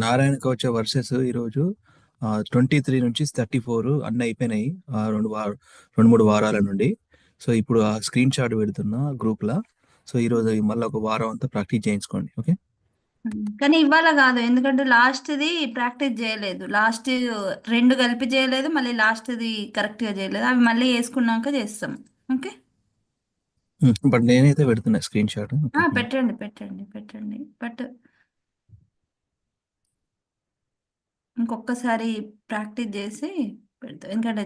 నారాయణ కవచ వర్సెస్ ఈరోజు 23 నుంచి 34 అన్నీ అయిపోయినాయి. రెండు మూడు వారాల నుండి. సో ఇప్పుడు ఆ స్క్రీన్ షాట్ పెడుతున్నా గ్రూప్లో. సో ఈరోజు మళ్ళీ ఒక వారం అంతా ప్రాక్టీస్ చేయించుకోండి. ఓకే, కానీ ఇవాళ కాదు, ఎందుకంటే లాస్ట్ది ప్రాక్టీస్ చేయలేదు. లాస్ట్ రెండు కలిపి చేయలేదు, మళ్ళీ లాస్ట్ది కరెక్ట్గా చేయలేదు. అవి మళ్ళీ వేసుకున్నాక చేస్తాం. ఓకే, బట్ నేనైతే పెడుతున్నా స్క్రీన్ షాట్. ఓకే, పెట్టండి పెట్టండి పెట్టండి. బట్ ఇంకొకసారి ప్రాక్టీస్ చేసి పెడతాం, ఎందుకంటే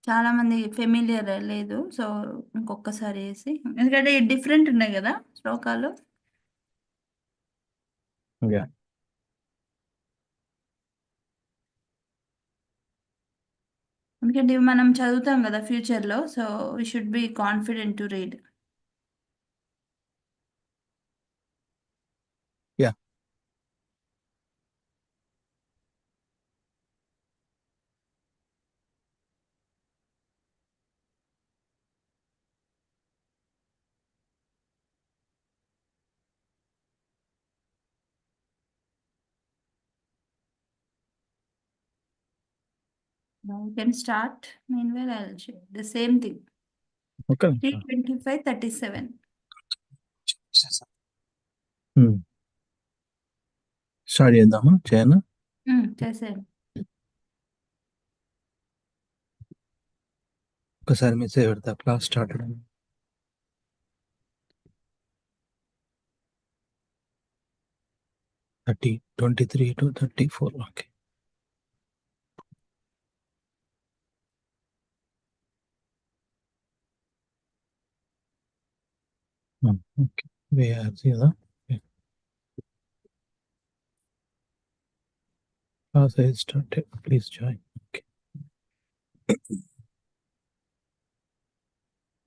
చాలా మంది ఫెమిలియర్ లేదు. సో ఇంకొకసారి వేసి, ఎందుకంటే డిఫరెంట్ ఉన్నాయి కదా శ్లోకాలు. యా ఎందుకంటే ఇవి మనం చదువుతాం కదా ఫ్యూచర్లో. So we should be confident to read. Yeah Now you can start. Meanwhile, I'll share the same thing. Okay 325, 37. Start చేద్దామా? చేయనా? చేసేయండి. ఒకసారి మెసేజ్ పెడతా class start 23 to 34. Okay, okay. VRC కదా. Class has started. Please join. Okay.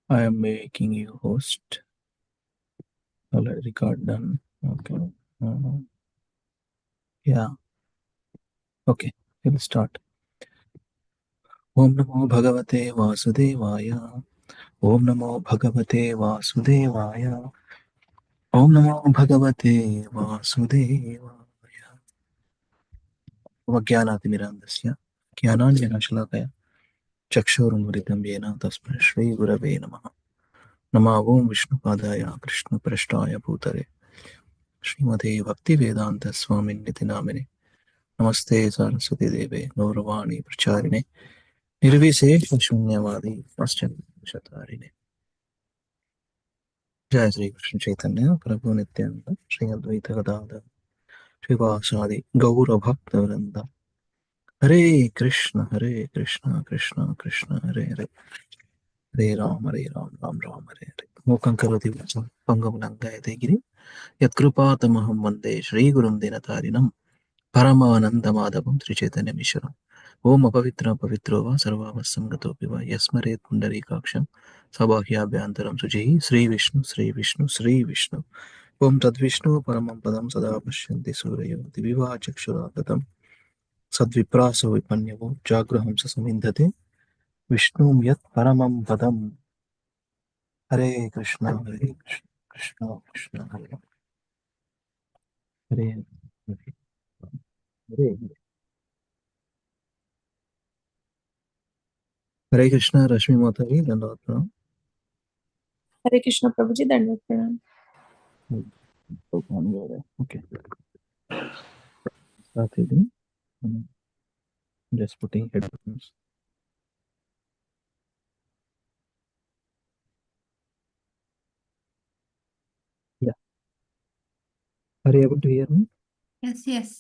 I am making you host. Alright, record done. Okay. Yeah. Okay. We'll start. Om Namo Bhagavate Vasudevaya. Om Namo Bhagavate Vasudevaya. Om Namo Bhagavate Vasudevaya. Vajnanaatimirandasya ज्ञानाञ्जनशलाकया चक्षुरुन्मिलितं येन तस्मै श्रीगुरवे नमः. नमः ओं विष्णुपादाय कृष्णप्रेष्ठाय भूतले श्रीमते भक्तिवेदान्तस्वामिन्निति नामिने नमस्ते सरस्वती देवे गौरवाणी प्रचारिणे निर्विशेष शून्यवादी पाश्चात्य जय श्री कृष्ण चैतन्य प्रभु नित्यानंद श्री अद्वैत गदाधर श्रीवासादि गौर भक्त वृंद. हरे कृष्ण कृष्ण कृष्ण हरे हरे, हरे राम राम राम हरे हरे. मूकं करोति वाचं पंगं लङ्घयते गिरिं यत्कृपातमहं वन्दे श्रीगुरुं दीनतारिणं परमानन्दमाधवं श्रीचैतन्यमीश्वरम्. ओम अपवित्र पवित्रो वा सर्वावस्संगतोऽपि वा यस्मरेत् पुण्डरीकाक्षं सबाह्याभ्यन्तरं शुचिः श्री विष्णु ओम तद्विष्णु परमं पदं सदा पश्यन्ति सूरयो दिविवा चक्षुरागतं सद्विप्रासो विपन्यवो जागृहं स समिन्धते विष्णुं यत् परमं पदम्. हरे कृष्ण कृष्ण कृष्ण हरे हरे हरे हरे हरे कृष्ण. रश्मि माता जी धन्यवाद प्रणाम. हरे कृष्ण प्रभु जी, दंडवत प्रणाम. Okay. Start reading. Just putting headphones. Yeah. Are you able to hear me? Yes.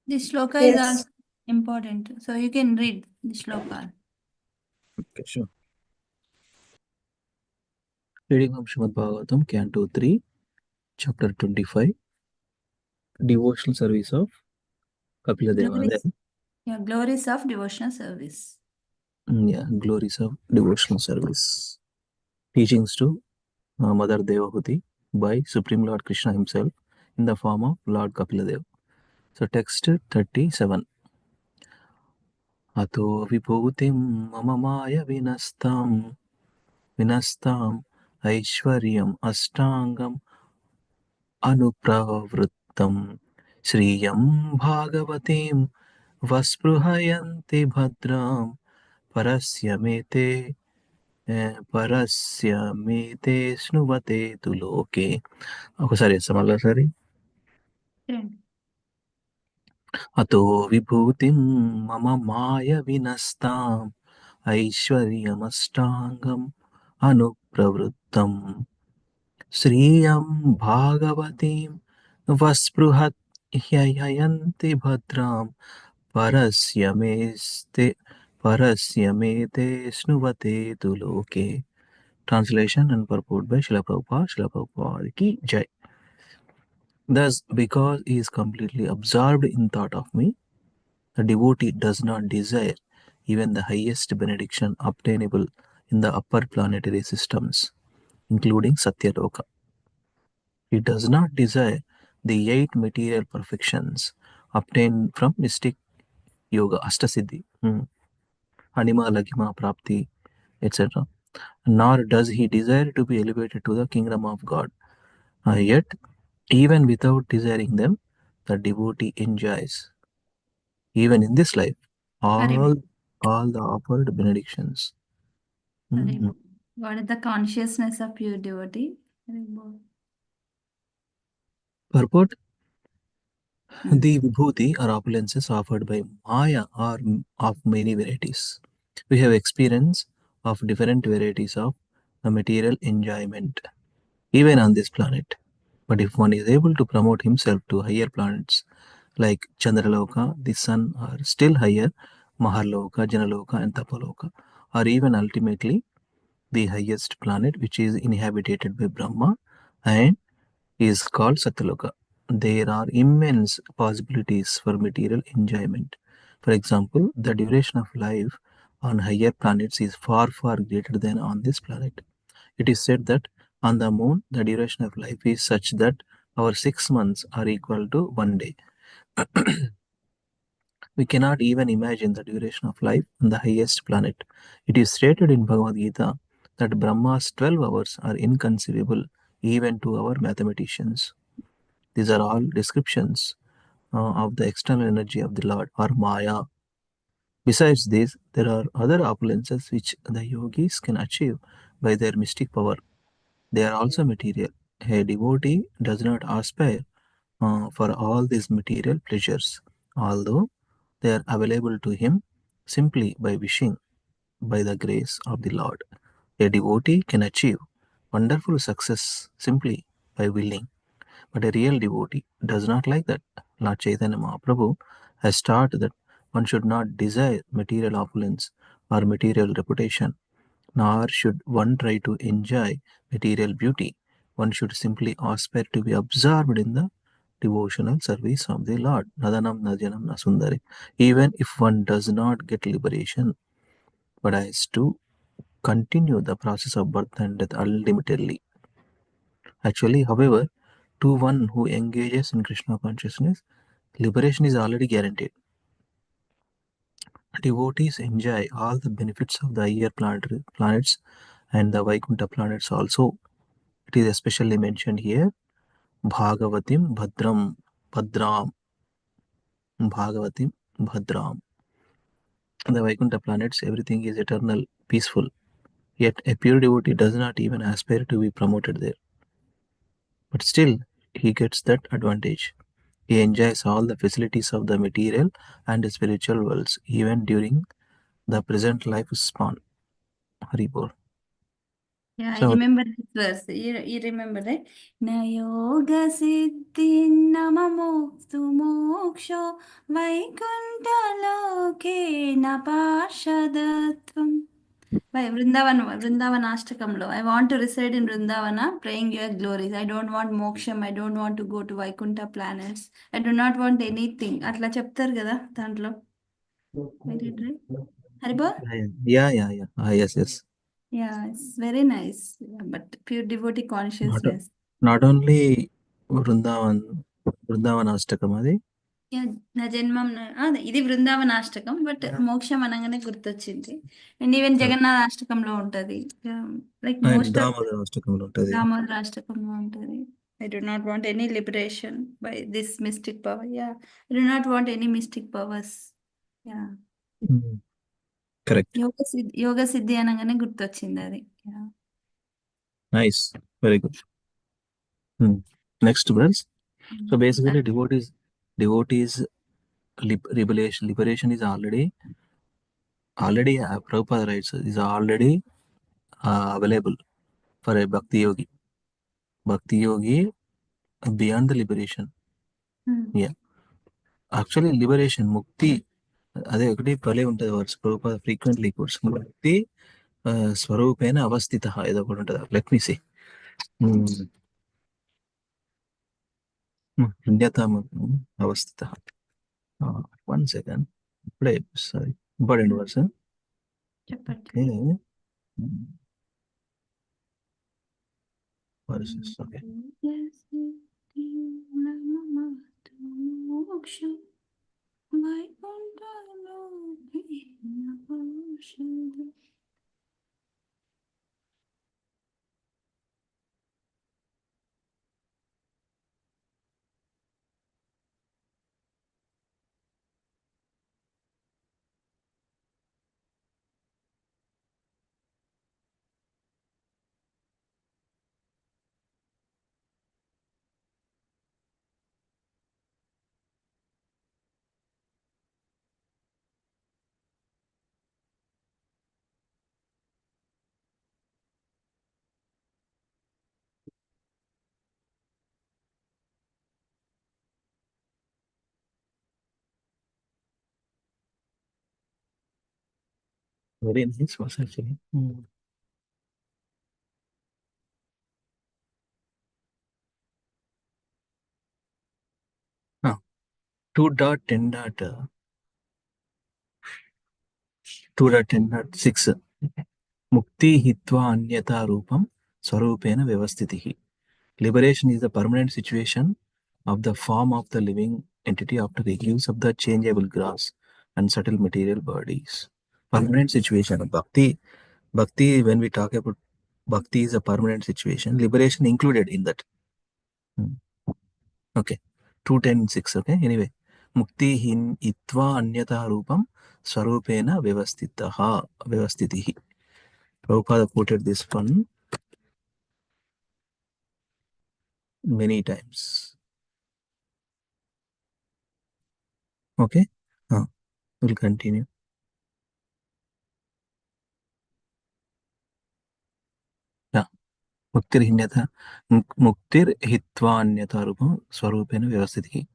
This shloka is Yes. also important. So you can read the shloka. Okay, sure. Reading from Srimad Bhagavatam, Canto 3, Chapter 25, Devotional Service of Kapila Deva. Yeah, glories of devotional service. Yeah, glories of devotional service. Teachings to Mother Devahuti by Supreme Lord Krishna himself in the form of Lord Kapila Deva. So text 37. Ato vibhutim mama maya vinastam aishwaryam ashtangam అనుప్రవృత్తం శ్రియం భాగవతీం వస్పృహయంతి భద్రాం పరస్యమేతే పరస్యమేతే స్నువతే తు లోకే. ఒకసారి వేస్తాం మళ్ళీసారి. అతో విభూతిం మమ మాయ వినస్తాం ఐశ్వర్యమష్టాంగం అనుప్రవృత్తం శ్రియం భాగవతీం వస్పృహత్ హ్యయంతి భద్రాం పరస్యమేతే స్నువతే తు లోకే. Translation and purport by Srila Prabhupada. Srila Prabhupada ki jai. Thus, because he is completely absorbed in thought of me, the devotee does not desire even the highest benediction obtainable in the upper planetary systems, including Satyaloka. He does not desire the 8 material perfections obtained from mystic yoga, Astasiddhi, Anima, Lagima, Prapti, etc. Nor does he desire to be elevated to the kingdom of God. Yet, even without desiring them, the devotee enjoys, even in this life, all the offered benedictions. What is the consciousness of pure devotee? Purport: the vibhuti are opulences offered by Maya are of many varieties. We have experience of different varieties of the material enjoyment, even on this planet. But if one is able to promote himself to higher planets like Chandraloka, the sun, or still higher, Maharloka, Janaloka, and Tapaloka, or even ultimately the highest planet, which is inhabited by Brahma and is called Satyaloka, there are immense possibilities for material enjoyment. For example, the duration of life on higher planets is far, far greater than on this planet. It is said that on the moon, the duration of life is such that our 6 months are equal to 1 day. We cannot even imagine the duration of life on the highest planet. It is stated in Bhagavad Gita that Brahma's 12 hours are inconceivable even to our mathematicians. These are all descriptions of the external energy of the Lord or Maya. Besides this, there are other opulences which the yogis can achieve by their mystic power. They are also material. A devotee does not aspire for all these material pleasures, although they are available to him simply by wishing, by the grace of the Lord. A devotee can achieve wonderful success simply by willing, but a real devotee does not like that. Lord Chaitanya Mahaprabhu has taught that one should not desire material opulence or material reputation, nor should one try to enjoy material beauty. One should simply aspire to be absorbed in the devotional service of the Lord. Nadanam Najanam Nasundari. Even if one does not get liberation, but has to continue the process of birth and death ultimately. Actually, however, to one who engages in Krishna consciousness, liberation is already guaranteed. Devotees enjoy all the benefits of the higher planets and the Vaikuntha planets also. It is especially mentioned here, Bhagavatim Bhadram, Bhagavatim Bhadram. The Vaikuntha planets, everything is eternal, peaceful. Yet a pure devotee does not even aspire to be promoted there. But still, he gets that advantage. He enjoys all the facilities of the material and the spiritual worlds, even during the present life span. Haribol. Yeah, I So, remember this verse. You remember that? Na yoga siddhi namamoktu moksho vaikunta loke na parshadatvam. By Vrindavan Ashtakamlo. I want to reside in Vrindavana, praying your glories. I don't want moksham. I don't want to go to Vaikuntha planets. I do not want anything. అట్లా చెప్తారు కదా దాంట్లో. Haribol? yeah. Yes. Yeah, it's very nice. Yeah, but pure devotee consciousness. Not only Vrindavan Ashtakam అది. Yeah, నా జన్మం అదే ఇది బృందావన అష్టకం but మోక్షం అనగానే గుర్తొచ్చింది అండ్ ఈవెన్ జగన్నాథ అష్టకంలో ఉంటది లైక్ మోస్ట్ దామోదర అష్టకంలో ఉంటుంది. దామోదర అష్టకంలో ఉంటది. I do not want any liberation by this mystic power. Yeah. I do not want any mystic powers. Yeah. Correct. యోగ సిద్ధి అనగానే గుర్తొచ్చింది అది. Yeah. Nice, very good. Next brothers. So basically devotees liberation is already Prabhupada writes is already available for a bhakti yogi beyond the liberation. Yeah, actually liberation mukti అదే ఒకటి భలే ఉంటుంది words Prabhupada frequently course ముక్తి స్వరూపేణ అవస్థిత ఏదో ఒకటి ఉంటుంది. Let me see అవస్థిత. One second, ఇప్పుడే సారీ ఇంపార్టెంట్ వర్డ్స్. చెప్పండి. Okay. Very nice was actually. 2.10.6 Mukti hitva anyata rupam swarupena vyavastitihi. Liberation is the permanent situation of the form of the living entity after the use of the changeable grass and subtle material bodies. Permanent situation. Bhakti, when we talk about bhakti is a permanent situation. Liberation included in that. Okay. 2.10.6. Okay. Anyway. Mukti hin itva anyata rupam swarupena vyavastitihi. Prabhupada quoted this one many times. Okay. We'll continue. Yeah. Muktir hitvanyata rupam swarupena vyavastitihi.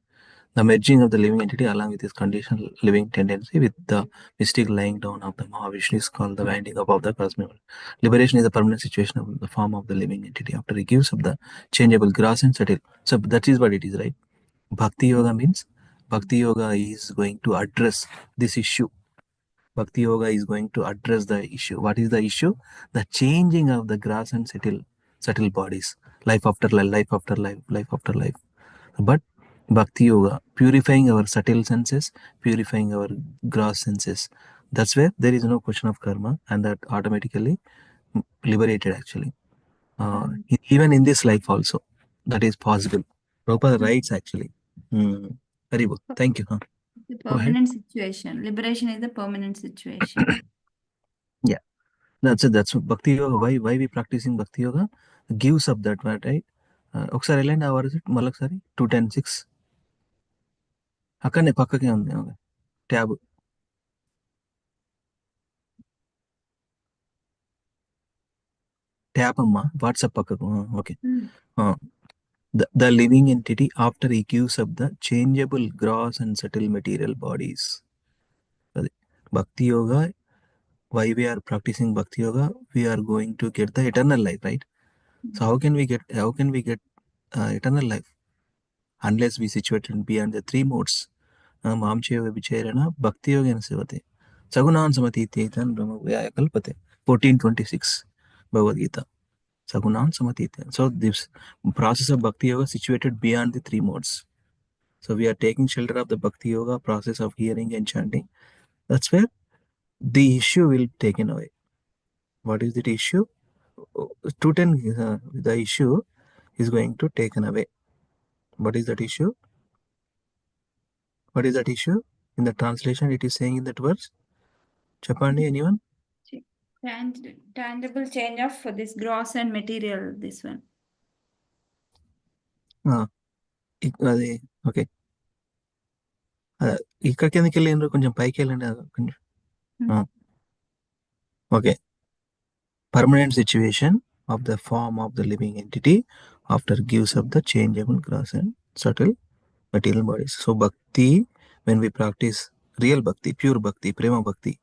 The merging of the living entity along with its conditional living tendency with the mystic lying down of the Mahavishnu is called the winding up of the cosmic world. Liberation is a permanent situation of the form of the living entity after it gives up the changeable grass and subtle. So that is what it is, right? Bhakti Yoga means Bhakti Yoga is going to address this issue. Bhakti Yoga is going to address the issue. What is the issue? The changing of the grass and subtle bodies. Life after life, life after life, life after life. But Bhakti Yoga, purifying our subtle senses, purifying our gross senses. That's where there is no question of karma and that automatically liberated actually. Even in this life also, that is possible. Prabhupada writes actually. Very good. Thank you. The permanent situation. Liberation is the permanent situation. Yeah. That's it. That's what Bhakti Yoga. Why we practicing Bhakti Yoga? Gives up that, right? ఒకసారి వెళ్ళండి ఆ word మళ్ళీ ఒకసారి 2.10.6 అక్కడనే పక్కకే ఉంది tab. Tap అమ్మా WhatsApp పక్కకు. Okay. The living entity after he gives up the changeable gross and subtle material bodies. Bhakti Yoga, why we are practicing Bhakti Yoga? We are going to get the eternal life, right? So how can we get eternal life? Unless we situated beyond the three modes. Mamche Vicharana, Bhakti Yoga and Sevate. Sagunan Samati Tetan Brahmavaya Kalpate. 14.26 Bhagavad Gita. Sagunan Samatita. So this process of Bhakti Yoga situated beyond the three modes. So we are taking shelter of the Bhakti Yoga process of hearing and chanting. That's where the issue will be taken away. What is the issue? 210, the issue is going to taken away. What is that issue? What is that issue? In the translation, it is saying in that verse. Chapani, anyone? Tangible change of this gross and material, this one. అది okay. ఇక్కడికి ఎందుకు వెళ్ళిండ్రు? కొంచెం పైకి వెళ్ళండి. కొంచెం okay. Permanent situation of the form of the living entity after gives up the changeable gross and subtle material bodies. So bhakti, when we practice real bhakti, pure bhakti, prema bhakti,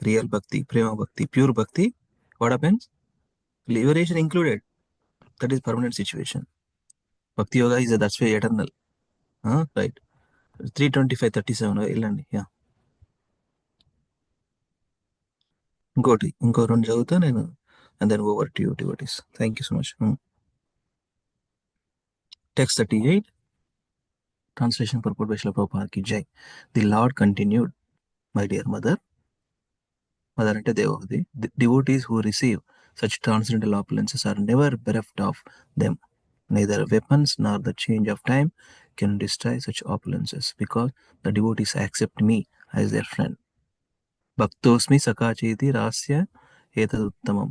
real bhakti, prema bhakti, pure bhakti, what happens? Liberation included. That is permanent situation. Bhakti yoga is that's way eternal. Right. 325:37 వెళ్ళండి. Yeah, ఇంకో రెండు చదువుతా నేను, and then over to you devotees. Thank you so much. Text 38. Translation purport by Srila Prabhupada ki jai. The Lord continued, my dear mother. Mother ante Devavati. The devotees who receive such transcendental opulences are never bereft of them. Neither weapons nor the change of time can destroy such opulences, because the devotees accept me as their friend. Bhaktosmi sakacheti rasya etaduttamam.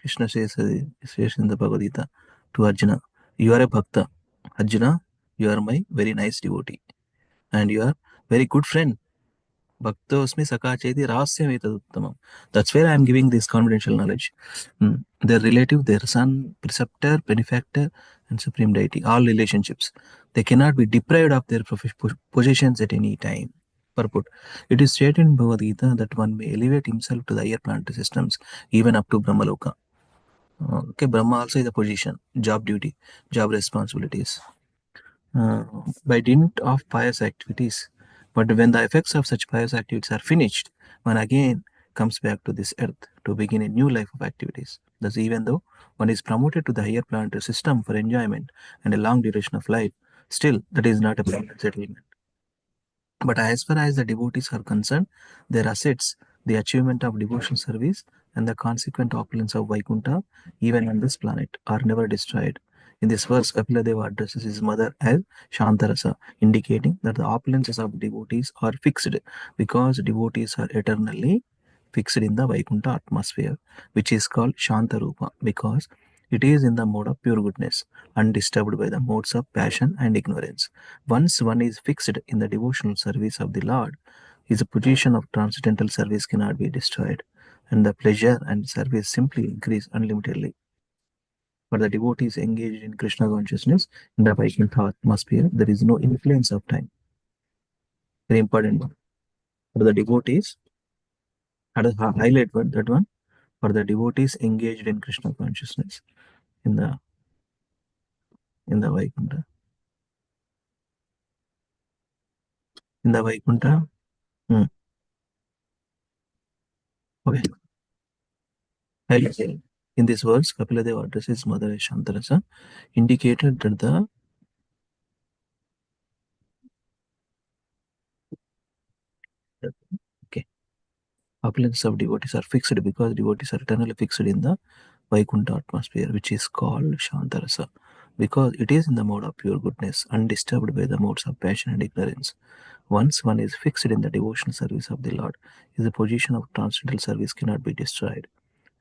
Krishna says in the Bhagavad Gita to Arjuna, you are a bhakta. Arjuna, you are my very nice devotee and you are very good friend. Bhaktosmi sakacheti rasyam etaduttamam. That's where I am giving this confidential knowledge. Their relative, their son, preceptor, benefactor, and supreme deity, all relationships, they cannot be deprived of their possessions at any time. Purport. It is stated in Bhagavad Gita that one may elevate himself to the higher planetary systems, even up to Brahmaloka. Okay, Brahma also is a position, job duty, job responsibilities, by dint of pious activities. But when the effects of such pious activities are finished, one again comes back to this earth to begin a new life of activities. Thus, even though one is promoted to the higher planetary system for enjoyment and a long duration of life, still that is not a permanent settlement. But as far as the devotees are concerned, their assets, the achievement of devotional service, and the consequent opulence of Vaikuntha, even on this planet, are never destroyed. In this verse, Kapila Deva addresses his mother as Shantarasa, indicating that the opulences of devotees are fixed, because devotees are eternally fixed in the Vaikuntha atmosphere, which is called Shantarupa, because it is in the mode of pure goodness, undisturbed by the modes of passion and ignorance. Once one is fixed in the devotional service of the Lord, his position of transcendental service cannot be destroyed, and the pleasure and service simply increase unlimitedly. For the devotees engaged in Krishna consciousness in the Vaikuntha atmosphere, there is no influence of time. Very important one. For the devotees, highlight that one. For the devotees engaged in Krishna consciousness in the Vaikuntha. In the Vaikuntha. Okay. In this verse, Kapila Deva addresses his mother as Shantarasa, indicated that the opulence of devotees are fixed, because devotees are eternally fixed in the Vaikuntha atmosphere, which is called Shantarasa, because it is in the mode of pure goodness, undisturbed by the modes of passion and ignorance. Once one is fixed in the devotional service of the Lord, his position of transcendental service cannot be destroyed,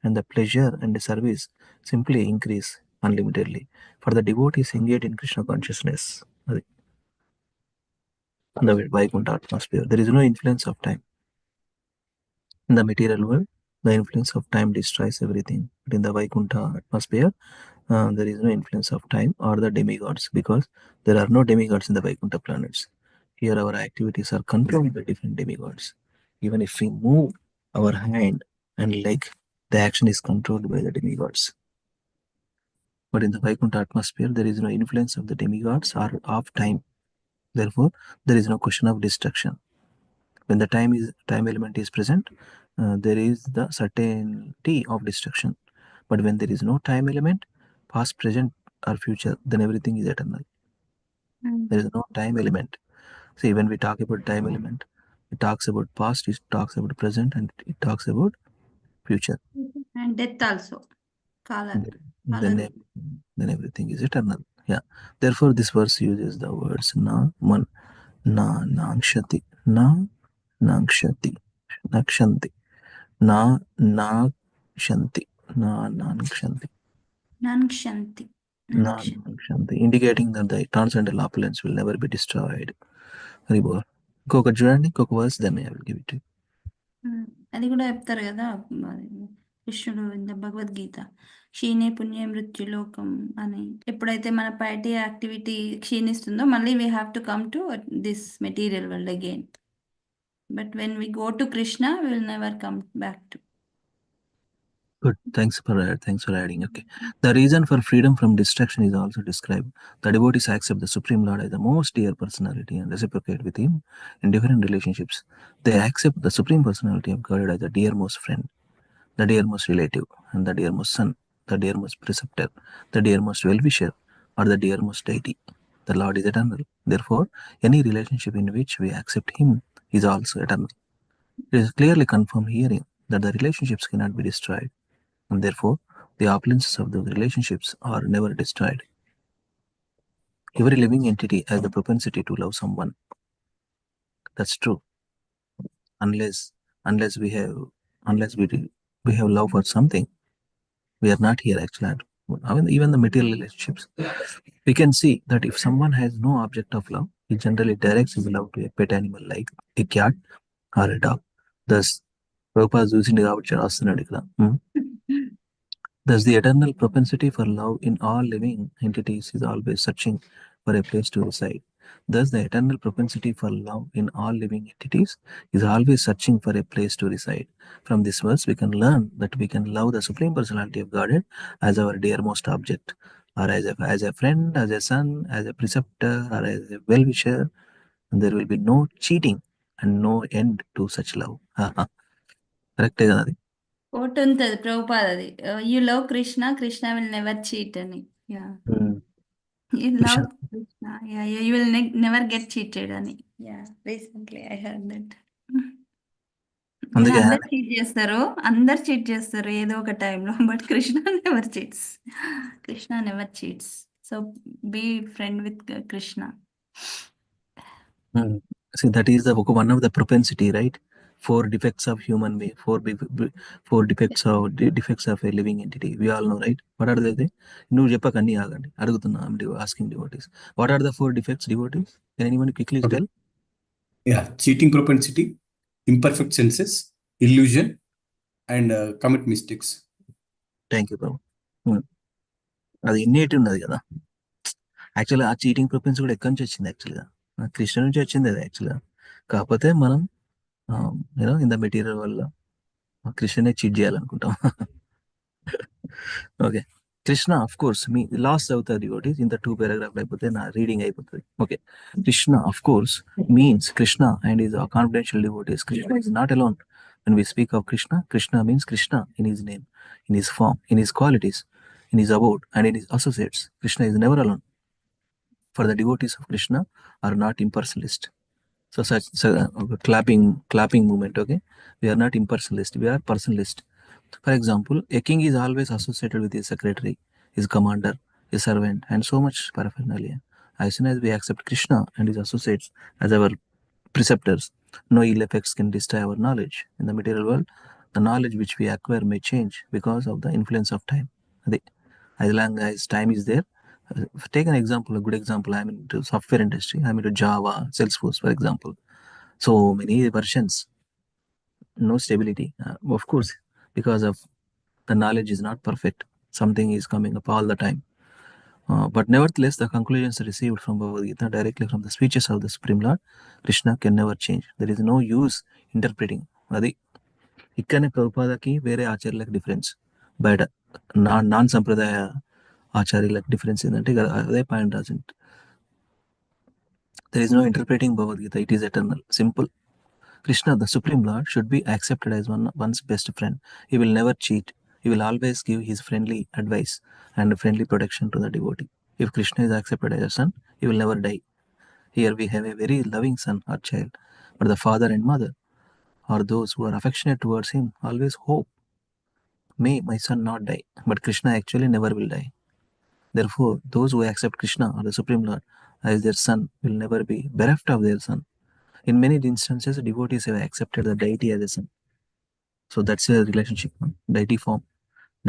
and the pleasure and the service simply increase unlimitedly. For the devotees engaged in Krishna consciousness, the Vaikuntha atmosphere, there is no influence of time. In the material world, the influence of time destroys everything. But in the Vaikuntha atmosphere, there is no influence of time or the demigods, because there are no demigods in the Vaikuntha planets. Here our activities are controlled by different demigods. Even if we move our hand and leg, the action is controlled by the demigods. But in the Vaikuntha atmosphere, there is no influence of the demigods or of time. Therefore, there is no question of destruction. When the time element is present, there is the certainty of destruction. But when there is no time element, past, present, or future, then everything is eternal. There is no time element. See, when we talk about time element, it talks about past, it talks about present, and it talks about future. And death also. Kala. then everything is eternal. Yeah. Therefore, this verse uses the words nankshati, nankshati, nakshanti, nakshanti, nakshanti, Nanshanti. nakshanti, indicating that the transcendental opulence will never be destroyed. Haribol. ఇంకొక చూడండి, ఇంకొక verse, then I will give it to you. అది కూడా చెప్తారు కదా కృష్ణుడు ఇంత భగవద్గీత క్షీణే పుణ్య మృత్యులోకం అని. ఎప్పుడైతే మన పైటీ యాక్టివిటీ క్షీణిస్తుందో మళ్ళీ we have to come to this material world again. But when we go to Krishna we will never come back to. Good. Thanks for adding. Okay. The reason for freedom from distraction is also described. The devotees accept the Supreme Lord as the most dear personality and reciprocate with him in different relationships. They accept the Supreme Personality of God as the dearmost friend, the dearmost relative, and the dearmost son, the dearmost preceptor, the dearmost well-wisher, or the dearmost deity. The Lord is eternal. Therefore, any relationship in which we accept him is also eternal. It is clearly confirmed herein that the relationships cannot be destroyed, and therefore the opulences of those relationships are never destroyed. Every living entity has the propensity to love someone. That's true. Unless we have love for something, we are not here actually. I mean, even the material relationships, we can see that if someone has no object of love, he generally directs his love to a pet animal like a cat or a dog. Thus, Prabhupada using the Thus, the eternal propensity for love in all living entities is always searching for a place to reside. Thus, the eternal propensity for love in all living entities is always searching for a place to reside. From this verse, we can learn that we can love the Supreme Personality of Godhead as our dearmost object, or as a friend, as a son, as a preceptor, or as a well-wisher. And there will be no cheating and no end to such love. Correct? ఒకటి ఉంటుంది ప్రభుపాదది, you love Krishna, Krishna will never cheat అని. Yeah, you love Krishna, yeah you will never get cheated అని. Yeah, recently I heard that. అందరు cheat చేస్తారు ఏదో ఒక టైంలో, but Krishna never cheats. Krishna never cheats. So be friend with Krishna. See, that is one of the propensity, right? Four defects of human being, four defects of a living entity. We all know, right? What are they? No, Japakani agandi. Adugutunna, I'm asking devotees. What are the four defects, devotees? Can anyone quickly tell? Yeah, cheating propensity, imperfect senses, illusion, and commit mistakes. Thank you, Prabhu. అది ఇన్నేటి ఉన్నది కదా. యాక్చువల్గా ఆ cheating ప్రొపెన్సీ కూడా ఎక్కడి నుంచి వచ్చింది? యాక్చువల్గా కృష్ణ నుంచి వచ్చింది అది యాక్చువల్గా. కాకపోతే మనం యూనో ఇన్ ద మెటీరియల్ వల్ల కృష్ణనే చీట్ చేయాలనుకుంటాం. ఓకే, కృష్ణ ఆఫ్ కోర్స్ మీ లాస్ట్ అవుతుంది ఒకటి ఇంత 2 paragraph అయిపోతే నా రీడింగ్ అయిపోతుంది. Okay, Krishna of course means Krishna and is confidential devotees. Krishna is not alone. When we speak of Krishna, Krishna means Krishna in his name, in his form, in his qualities, in his abode, and in his associates. Krishna is never alone. For the devotees of Krishna are not impersonalist. So clapping movement. Okay, we are not impersonalist, we are personalist. For example, a king is always associated with his secretary, his commander, his servant, and so much paraphernalia. As soon as we accept Krishna and his associates as our preceptors, no ill effects can destroy our knowledge. In the material world, the knowledge which we acquire may change because of the influence of time. As long as time is there, take an example, a good example. I'm into software industry, I'm into Java, Salesforce, for example. So many versions, no stability. Of course, because of the knowledge is not perfect. Something is coming up all the time. But nevertheless, the conclusions received from Bhagavad Gita directly from the speeches of the Supreme Lord, Krishna, can never change. There is no use interpreting. అది ఇక్కడనే ప్రభుపాదకి వేరే ఆచార్యులకు difference, బయట non సంప్రదాయ ఆచార్యులకు difference ఏంటంటే అదే point రాసింది. There is no interpreting Bhagavad Gita. It is eternal. Simple. Krishna, the Supreme Lord, should be accepted as one's best friend. He will never cheat. He will always give his friendly advice and friendly protection to the devotee. If Krishna is accepted as a son, he will never die. Here we have a very loving son or child, but the father and mother, or those who are affectionate towards him, always hope may my son not die, but Krishna actually never will die. Therefore, those who accept Krishna or the Supreme Lord as their son will never be bereft of their son. In many instances, devotees have accepted the deity as a son. So that's a relationship, no? Deity form.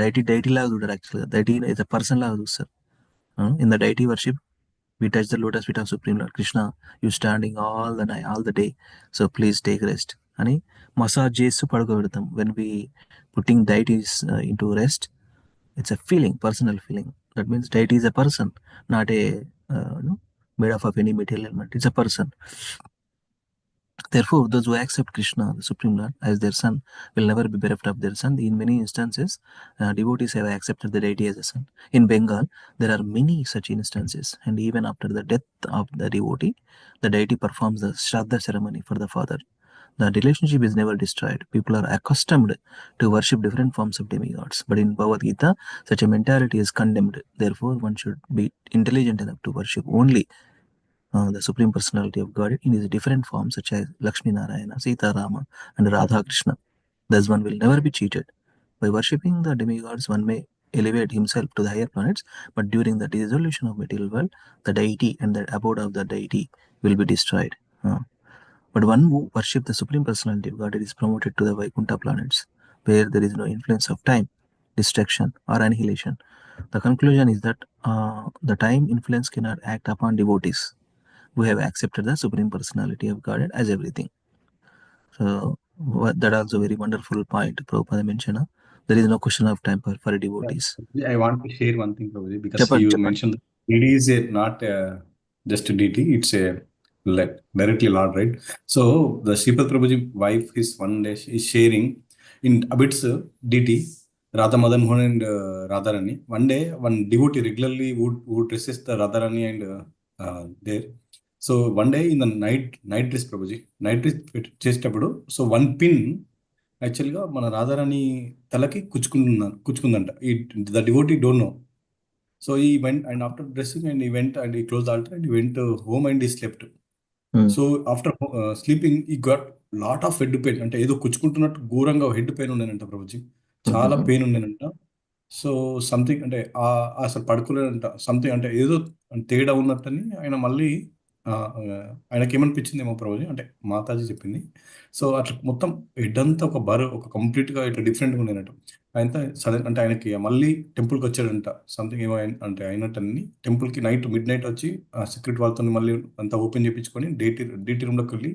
Deity laga చూడరు actually. Deity is a person laga చూస్తారు. In the deity worship, we touch the lotus feet of Supreme Lord Krishna. You standing all the night, all the day. So please take rest. అని massage చేస్తూ పడుకోబెడతాం. When we putting deities into rest, it's a feeling, personal feeling. That means deity is a person, not a made up of any material element. It's a person. Therefore, those who accept Krishna, the Supreme Lord, as their son will never be bereft of their son. In many instances, devotees have accepted the deity as a son. In Bengal, there are many such instances, and even after the death of the devotee, the deity performs the Shraddha ceremony for the father. The relationship is never destroyed. People are accustomed to worship different forms of demigods. But in Bhagavad Gita, such a mentality is condemned. Therefore, one should be intelligent enough to worship only the Supreme Personality of God in his different forms, such as Lakshmi Narayana, Sita Rama, and Radha Krishna. Thus, one will never be cheated. By worshipping the demigods, one may elevate himself to the higher planets, but during the dissolution of material world, the deity and the abode of the deity will be destroyed. But one who worships the Supreme Personality of God is promoted to the Vaikuntha planets, where there is no influence of time, destruction, or annihilation. The conclusion is that the time influence cannot act upon devotees who have accepted the Supreme Personality of God as everything. So that also very wonderful point Prabhupada mentioned. There is no question of time for devotees. I want to share one thing, Prabhuji, because Japan. mentioned deity is not just a deity, it's a directly Lord, right? So the Sripad Prabhuji wife is one day is sharing in Abid's deity, Radha Madan Mohan and Radharani. One day, one devotee regularly would resist the Radharani and there. So one day in the night dress, Prabhuji, night dress chestappudu. So one pin యాక్చువల్గా మన రాధారాణి తలకి కుచ్చుకుందంట. The devotee don't know. So he went and after dressing and he went and he close altar and he went home and he slept. So after sleeping he got lot of head pain, అంటే ఏదో కుచ్చుకుంటున్నట్టు ఘోరంగా head pain ఉండేనంట Prabhuji, చాలా pain ఉండేనంట. So something అంటే అసలు పడుకోలేదంట, something అంటే ఏదో తేడా ఉన్నట్టని ఆయన మళ్ళీ ఆయనకి ఏమనిపించిందేమో ప్రభుజీ, అంటే మాతాజీ చెప్పింది. సో అట్లా మొత్తం హెడ్ అంతా ఒక కంప్లీట్గా ఇట్లా డిఫరెంట్గా ఉండేనట్టు. ఆయన సడన్ అంటే ఆయనకి మళ్ళీ టెంపుల్కి వచ్చాడంట, సంథింగ్ ఏమో అంటే అయినట్టని టెంపుల్కి మిడ్ నైట్ వచ్చి సెక్యూరిటీ వాళ్ళతో మళ్ళీ అంతా ఓపెన్ చేయించుకొని డీటీ రూమ్లోకి వెళ్ళి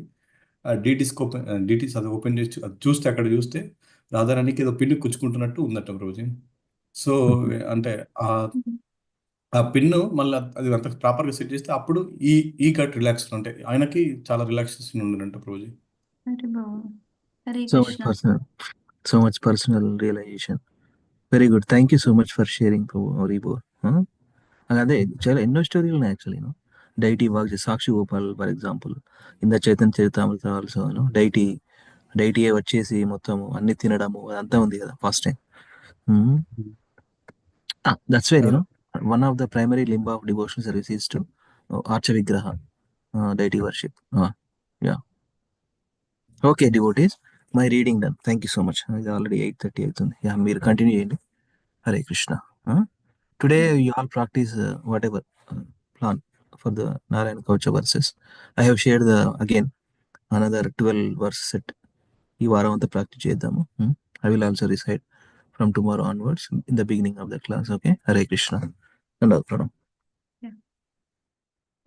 డీటీస్ అది ఓపెన్ చేసి అది చూస్తే అక్కడ చూస్తే రాధారానికి ఏదో పిన్ను కుచ్చుకుంటున్నట్టు ఉందట ప్రభుజీ. సో అంటే ఆ పిన్ను మళ్ళీ అది అంత ప్రాపర్గా సెట్ చేస్తే అప్పుడు ఈ గట్ రిలాక్స్ అంటే ఆయనకి చాలా రిలాక్సేషన్ ఉండదంట Prabhuji. So much personal realization. Very good. Thank you so much for sharing, Prabhu. అదే చాలా ఎన్నో స్టోరీలు ఉన్నాయి actually. Deity work Sakshi Gopal for example, in the Chaitanya Charitamrita also deity వచ్చేసి మొత్తం అన్ని తినడము అదంతా ఉంది కదా first time. That's why one of the primary limb of devotional service is to archa vigraha, deity worship. Yeah. Okay, devotees, my reading done. Thank you so much. It's already 8:30 అవుతుంది. Yeah, మీరు continue చేయండి. Hare Krishna. Today you all practice whatever plan for the Narayana Kavacha verses. I have shared again another 12 verse set. ఈ వారం అంతా practice చేద్దాము. I will also recite from tomorrow onwards in the beginning of the class. Okay, Hare Krishna. Pranam. Yeah.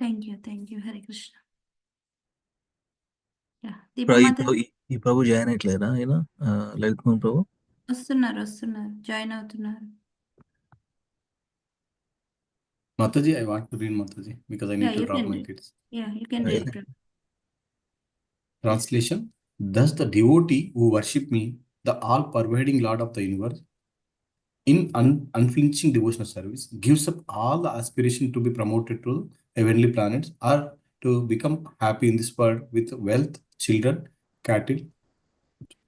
Thank you. Hare Krishna. Yeah. ఈ ప్రభు join అయ్యట్లేదా ఆయన? లలిత్ మోహన్ ప్రభు వస్తున్నారు join అవుతున్నారు. Mataji, I want to read Mataji because I need to drop my kids. Yeah, you can read. Translation. Thus the devotee who worship me, the all-pervading Lord of the universe, in unflinching devotional service, gives up all the aspiration to be promoted to heavenly planets or to become happy in this world with wealth, children, cattle,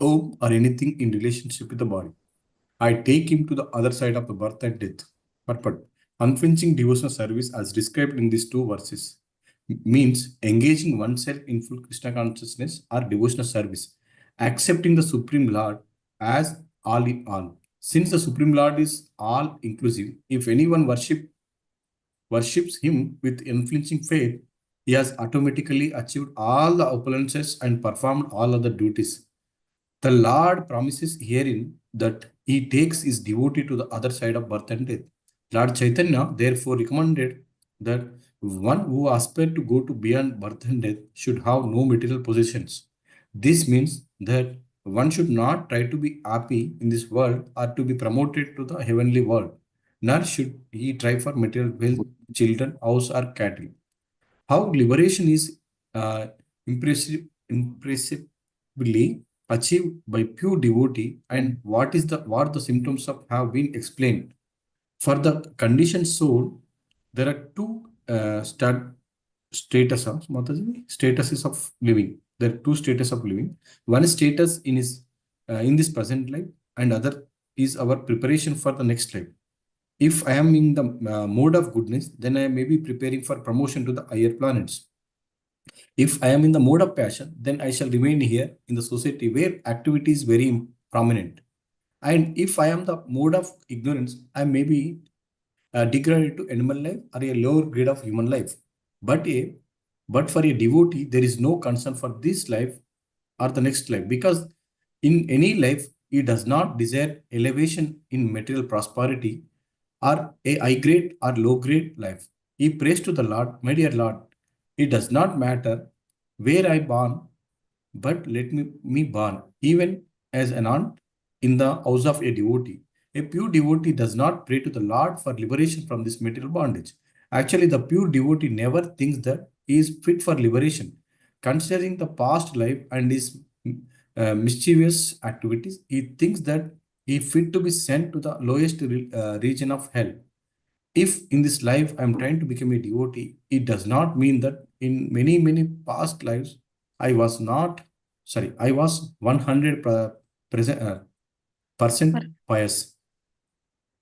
home, or anything in relationship with the body. I take him to the other side of the birth and death. But unflinching devotional service as described in these two verses means engaging oneself in full Krishna consciousness or devotional service, accepting the Supreme Lord as all in all, Since the Supreme Lord is all inclusive, if anyone worships him with unflinching faith, he has automatically achieved all the opulences and performed all other duties. The Lord promises herein that he takes his devotee to the other side of birth and death. Lord Chaitanya therefore recommended that one who aspires to go to beyond birth and death should have no material possessions. This means that one should not try to be happy in this world or to be promoted to the heavenly world, nor should he try for material wealth, children, house, or cattle. How liberation is uh, impressively achieved by pure devotee, and what the symptoms of have been explained. For the conditioned soul, there are two statuses of living. There are two status of living. One is status in this present life, and other is our preparation for the next life. If I am in the mode of goodness, then I may be preparing for promotion to the higher planets. If I am in the mode of passion, then I shall remain here in the society where activity is very prominent. And if I am the mode of ignorance, I may be degraded to animal life or a lower grade of human life. But for a devotee, there is no concern for this life or the next life, because in any life, he does not desire elevation in material prosperity or a high grade or low grade life. He prays to the Lord, my dear Lord, it does not matter where I born, but let me born, even as an aunt in the house of a devotee. A pure devotee does not pray to the Lord for liberation from this material bondage. Actually, the pure devotee never thinks that he is fit for liberation. Considering the past life and his mischievous activities, he thinks that he is fit to be sent to the lowest region of hell. If in this life I am trying to become a devotee, it does not mean that in many past lives I was 100% pious.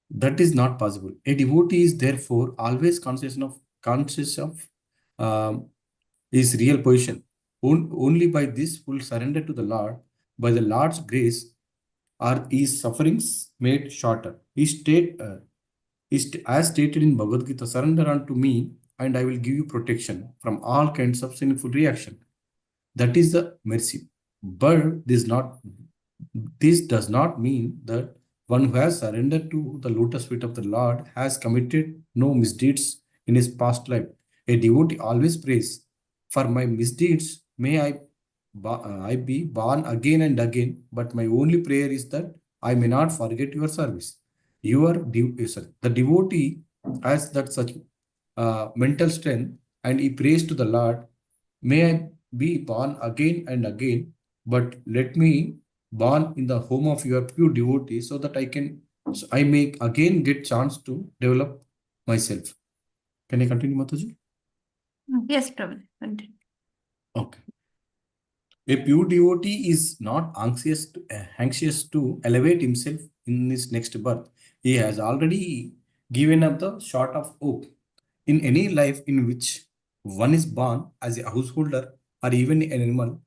That is not possible. A devotee is therefore always conscious of his real position. Only by this full surrender to the Lord, by the Lord's grace, are his sufferings made shorter. As stated in Bhagavad Gita, surrender unto me, and I will give you protection from all kinds of sinful reaction. That is the mercy. But this does not mean that one who has surrendered to the lotus feet of the Lord has committed no misdeeds in his past life. A devotee always prays, for my misdeeds may I be born again and again, but my only prayer is that I may not forget your service. The devotee has that such mental strength, and he prays to the Lord, may I be born again and again, but let me born in the home of your pure devotee, so that I may again get chance to develop myself. Can I continue, Mataji? Yes, Prabhu. Continue. Okay. A pure devotee is not anxious to elevate himself in his next birth. He has already given up the shot of hope. In any life in which one is born as a householder or even an animal,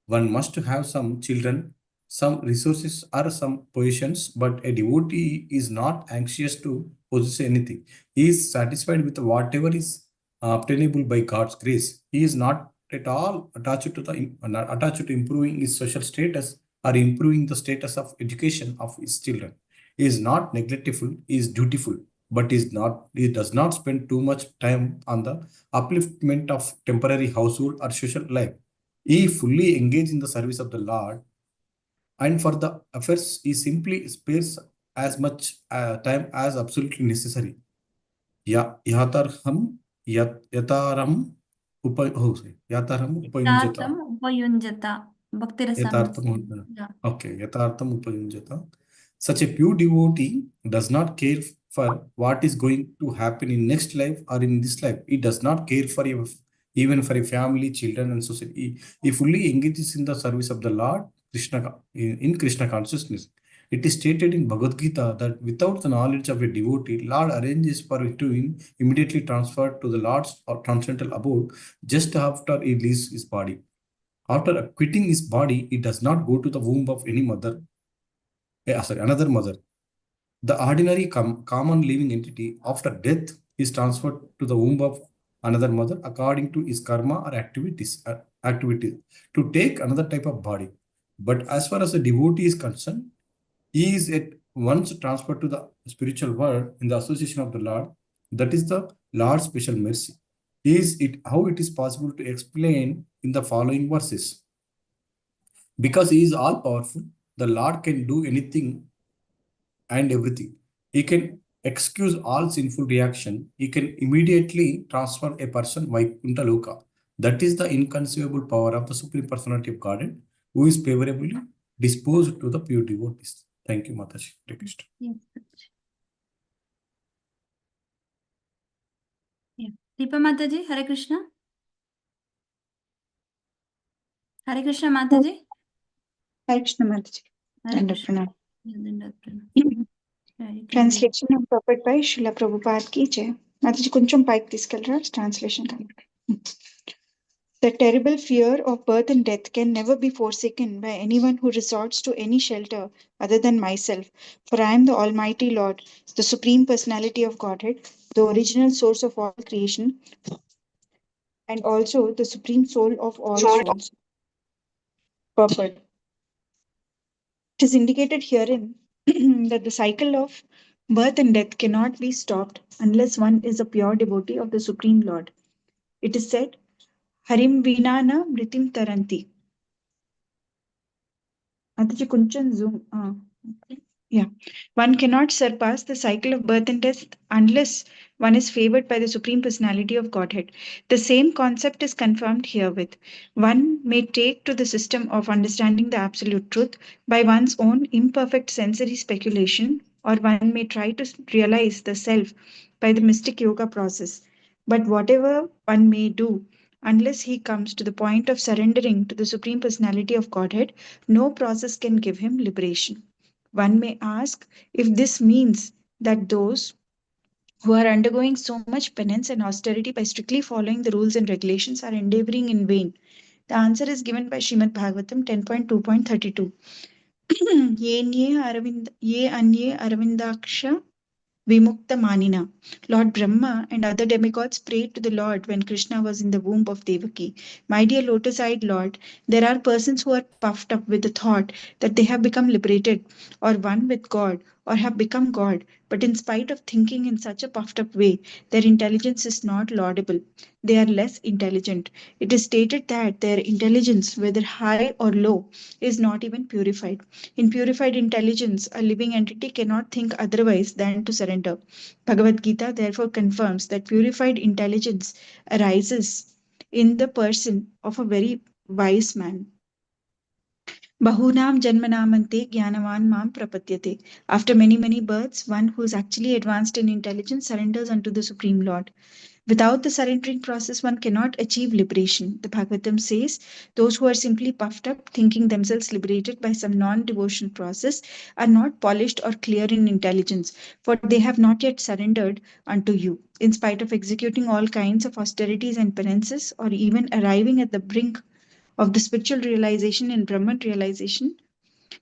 one must have some children, some resources, or some possessions, but a devotee is not anxious to possess anything. He is satisfied with whatever is obtainable by God's grace. He is not at all attached to improving his social status or improving the status of education of his children. He is not neglectful, he is dutiful, but he does not spend too much time on the upliftment of temporary household or social life. He fully engaged in the service of the Lord, and for the affairs he simply spares as much time as absolutely necessary. Yatarham Yataram Upayunjata. Yatartam upayunjata. Bhakti rasamrita. Yeah. Okay, Yatartham Upayunjata. Such a pure devotee does not care for what is going to happen in next life or in this life. He does not care for even for a family, children, and society. He fully engages in the service of the Lord Krishna in Krishna consciousness. It is stated in Bhagavad Gita that without the knowledge of a devotee, Lord arranges for it to immediately transfer to the Lord's transcendental abode just after he leaves his body. After quitting his body, he does not go to the womb of any mother, another mother. The ordinary common living entity after death is transferred to the womb of another mother according to his karma or activities to take another type of body. But as far as the devotee is concerned, he is at once transferred to the spiritual world in the association of the Lord. That is the Lord's special mercy. How it is possible to explain in the following verses. Because he is all powerful, the Lord can do anything and everything. He can excuse all sinful reaction. He can immediately transfer a person Vaikuntha Loka. That is the inconceivable power of the Supreme Personality of Godhead, who is favorably disposed to the pure devotees. Thank you, Mataji. Request. Yes. Yeah. Deepa Mataji, Hare Krishna. Hare Krishna Mataji. Hare Krishna Mataji. Hare Dandavat Krishna. Pranam. Translation of Prophet by Srila Prabhupada ki jai. Mataji కొంచెం పైకి తీసుకెళ్ళరా translation The terrible fear of birth and death can never be forsaken by anyone who resorts to any shelter other than myself, for I am the Almighty Lord, the Supreme Personality of Godhead, the original source of all creation, and also the Supreme Soul of all souls. Purport. It is indicated herein that the cycle of birth and death cannot be stopped unless one is a pure devotee of the Supreme Lord. It is said, Harim Vinana Mritim Taranti. Mataji, koncham zoom. Yeah. One cannot surpass the cycle of birth and death unless one is favored by the Supreme Personality of Godhead. The same concept is confirmed herewith. One may take to the system of understanding the absolute truth by one's own imperfect sensory speculation, or one may try to realize the self by the mystic yoga process. But whatever one may do, unless he comes to the point of surrendering to the Supreme Personality of Godhead, no process can give him liberation. One may ask if this means that those who are undergoing so much penance and austerity by strictly following the rules and regulations are endeavoring in vain. The answer is given by Srimad Bhagavatam 10.2.32. Ye anye aravindaksha Vimukta Manina. Lord Brahma and other demigods prayed to the Lord when Krishna was in the womb of Devaki. My dear lotus-eyed Lord, there are persons who are puffed up with the thought that they have become liberated or one with God or have become God, but in spite of thinking in such a puffed up way, their intelligence is not laudable. They are less intelligent. It is stated that their intelligence, whether high or low, is not even purified. In purified intelligence, a living entity cannot think otherwise than to surrender. Bhagavad Gita therefore confirms that purified intelligence arises in the person of a very wise man. Bahunam janmanamante jnanavan mam prapatyate. After many births, one who is actually advanced in intelligence surrenders unto the Supreme Lord. Without the surrendering process, one cannot achieve liberation. The Bhagavatam says, those who are simply puffed up, thinking themselves liberated by some non-devotional process, are not polished or clear in intelligence, for they have not yet surrendered unto you. In spite of executing all kinds of austerities and penances, or even arriving at the brink of the spiritual realization and Brahman realization,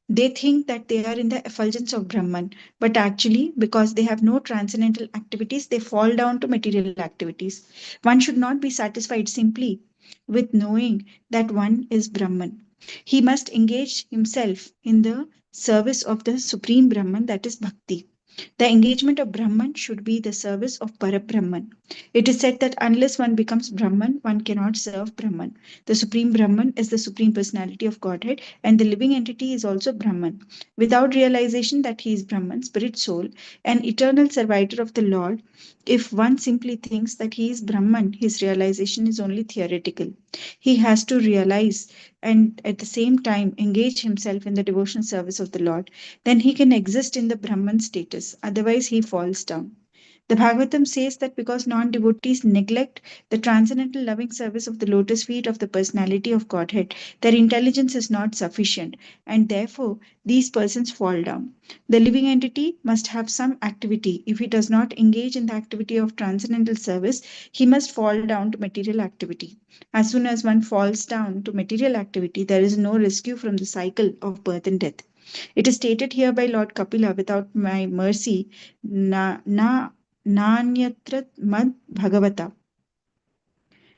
they think that they are in the effulgence of Brahman, but actually, because they have no transcendental activities, they fall down to material activities. One should not be satisfied simply with knowing that one is Brahman. He must engage himself in the service of the Supreme Brahman, that is Bhakti. The engagement of Brahman should be the service of Parabrahman. It is said that unless one becomes Brahman, one cannot serve Brahman. The Supreme Brahman is the Supreme Personality of Godhead, and the living entity is also Brahman. Without realization that he is Brahman, spirit soul, an eternal servitor of the Lord, if one simply thinks that he is Brahman, his realization is only theoretical. He has to realize and at the same time engage himself in the devotional service of the Lord. Then he can exist in the Brahman status. Otherwise, he falls down. The Bhagavatam says that because non-devotees neglect the transcendental loving service of the lotus feet of the personality of Godhead, their intelligence is not sufficient, and therefore these persons fall down. The living entity must have some activity. If he does not engage in the activity of transcendental service, he must fall down to material activity. As soon as one falls down to material activity, there is no rescue from the cycle of birth and death. It is stated here by Lord Kapila, without my mercy, Nanyatra Mad Bhagavata.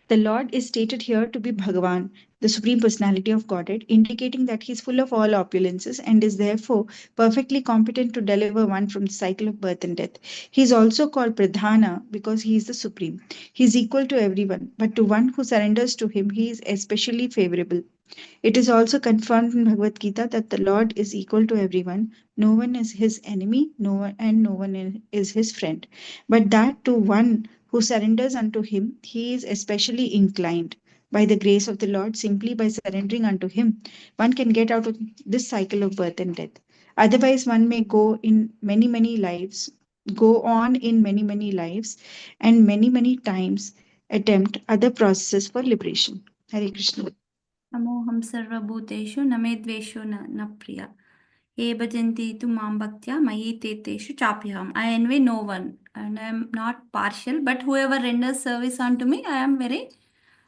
The Lord is stated here to be Bhagavan, the Supreme Personality of Godhead, indicating that he is full of all opulences and is therefore perfectly competent to deliver one from the cycle of birth and death. He is also called Pradhana because he is the Supreme. He is equal to everyone, but to one who surrenders to him, he is especially favorable. It is also confirmed in Bhagavad Gita that the Lord is equal to everyone. No one is his enemy, no one is his friend. But that to one who surrenders unto him, he is especially inclined. By the grace of the Lord, simply by surrendering unto him, one can get out of this cycle of birth and death. Otherwise, one may go in many lives, go on in many lives, and many times attempt other processes for liberation. Hare Krishna. Amoham sarvabhuteshu namedvesho na priya. Ye bhajanti tu mam bhaktya mayi teteshu chapyaham. I envy no one and I am not partial, but whoever renders service unto me, I am very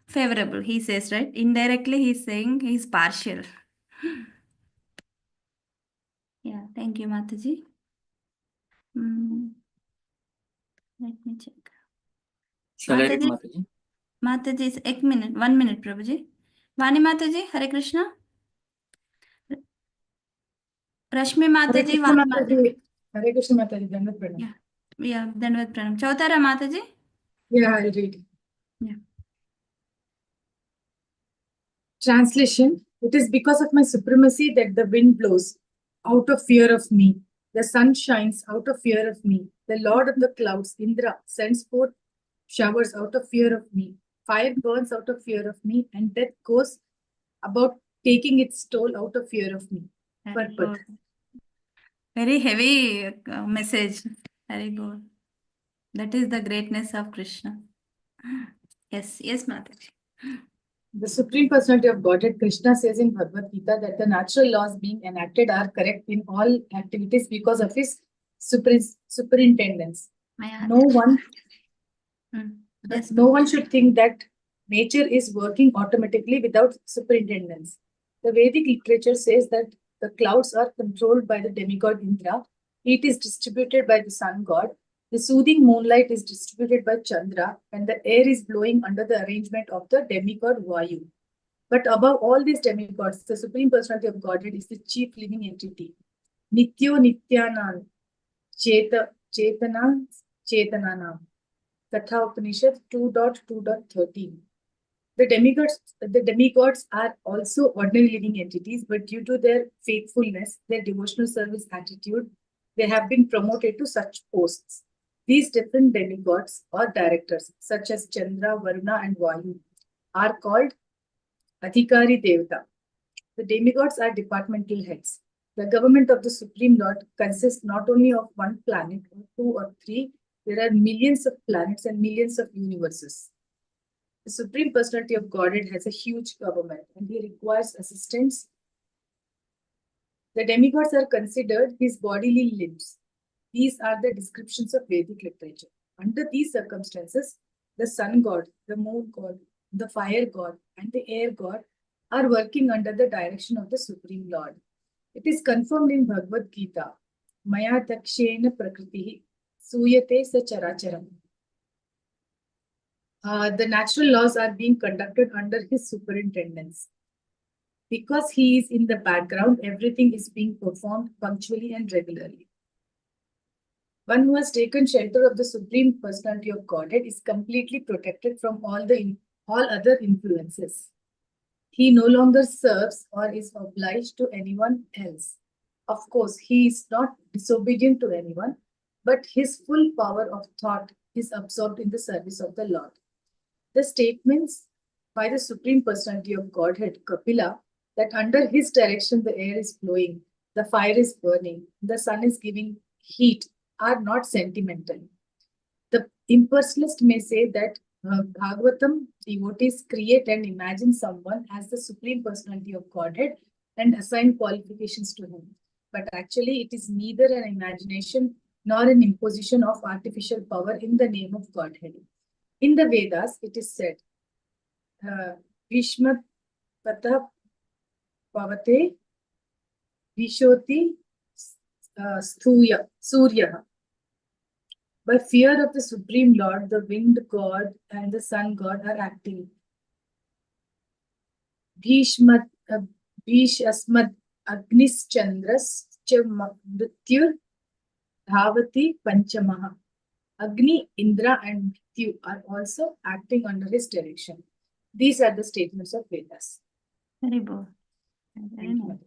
favorable. He says, right? Indirectly, he's saying he's partial. Yeah, thank you, Mataji. Let me check. Shall I read, Mataji? Mataji? 1 minute, Prabhuji. Vani Mataji, Hare Krishna. Rashmi Mataji, Vani Mataji. Hare Krishna Mataji, Dandavat Pranam. Yeah, Dandavat Pranam. Chautara Mataji? Yeah, I'll read. Yeah. Translation: It is because of my supremacy that the wind blows out of fear of me. The sun shines out of fear of me. The Lord of the clouds, Indra, sends forth showers out of fear of me. Fire burns out of fear of me, and death goes about taking its toll out of fear of me. Very good. Very heavy message. Very good. That is the greatness of Krishna. Yes, Mataji. The Supreme Personality of Godhead, Krishna, says in Bhagavad Gita that the natural laws being enacted are correct in all activities because of his superintendence. No one should think that nature is working automatically without superintendence. The Vedic literature says that the clouds are controlled by the demigod Indra, heat is distributed by the sun god, the soothing moonlight is distributed by Chandra, and the air is blowing under the arrangement of the demigod Vayu. But above all these demigods, the Supreme Personality of Godhead is the chief living entity. Nityo Nityanam Chetana Chetananam. Katha Upanishad 2.2.13. The demigods are also ordinary living entities, but due to their faithfulness, their devotional service attitude, they have been promoted to such posts. These different demigods or directors, such as Chandra, Varuna, and Vayu, are called Adhikari Devata. The demigods are departmental heads. The government of the Supreme Lord consists not only of one planet, or two or three, there are millions of planets and millions of universes. The Supreme Personality of Godhead has a huge government and he requires assistance. The demigods are considered his bodily limbs. These are the descriptions of Vedic literature. Under these circumstances, the sun god, the moon god, the fire god, and the air god are working under the direction of the Supreme Lord. It is confirmed in Bhagavad Gita, Maya Dakshena Prakriti Suyate Sa Characharam. The natural laws are being conducted under his superintendence. Because he is in the background, everything is being performed punctually and regularly. One who has taken shelter of the Supreme Personality of Godhead is completely protected from all other influences. He no longer serves or is obliged to anyone else. Of course, he is not disobedient to anyone, but his full power of thought is absorbed in the service of the Lord. The statements by the Supreme Personality of Godhead, Kapila, that under his direction the air is blowing, the fire is burning, the sun is giving heat, are not sentimental. Impersonalist may say that Bhagavatam devotees create and imagine someone as the Supreme Personality of Godhead and assign qualifications to him. But actually, it is neither an imagination nor an imposition of artificial power in the name of Godhead. In the Vedas, it is said, Bhishmat Pata Pavate Vishoti Surya. By fear of the Supreme Lord, the wind god and the sun god are acting. Bhishmat Bhishasmad Agnis Chandras Mrityur Dhavati Panchamaha. Agni, Indra, and Mrityu are also acting under his direction. These are the statements of Vedas. Very good. Very nice.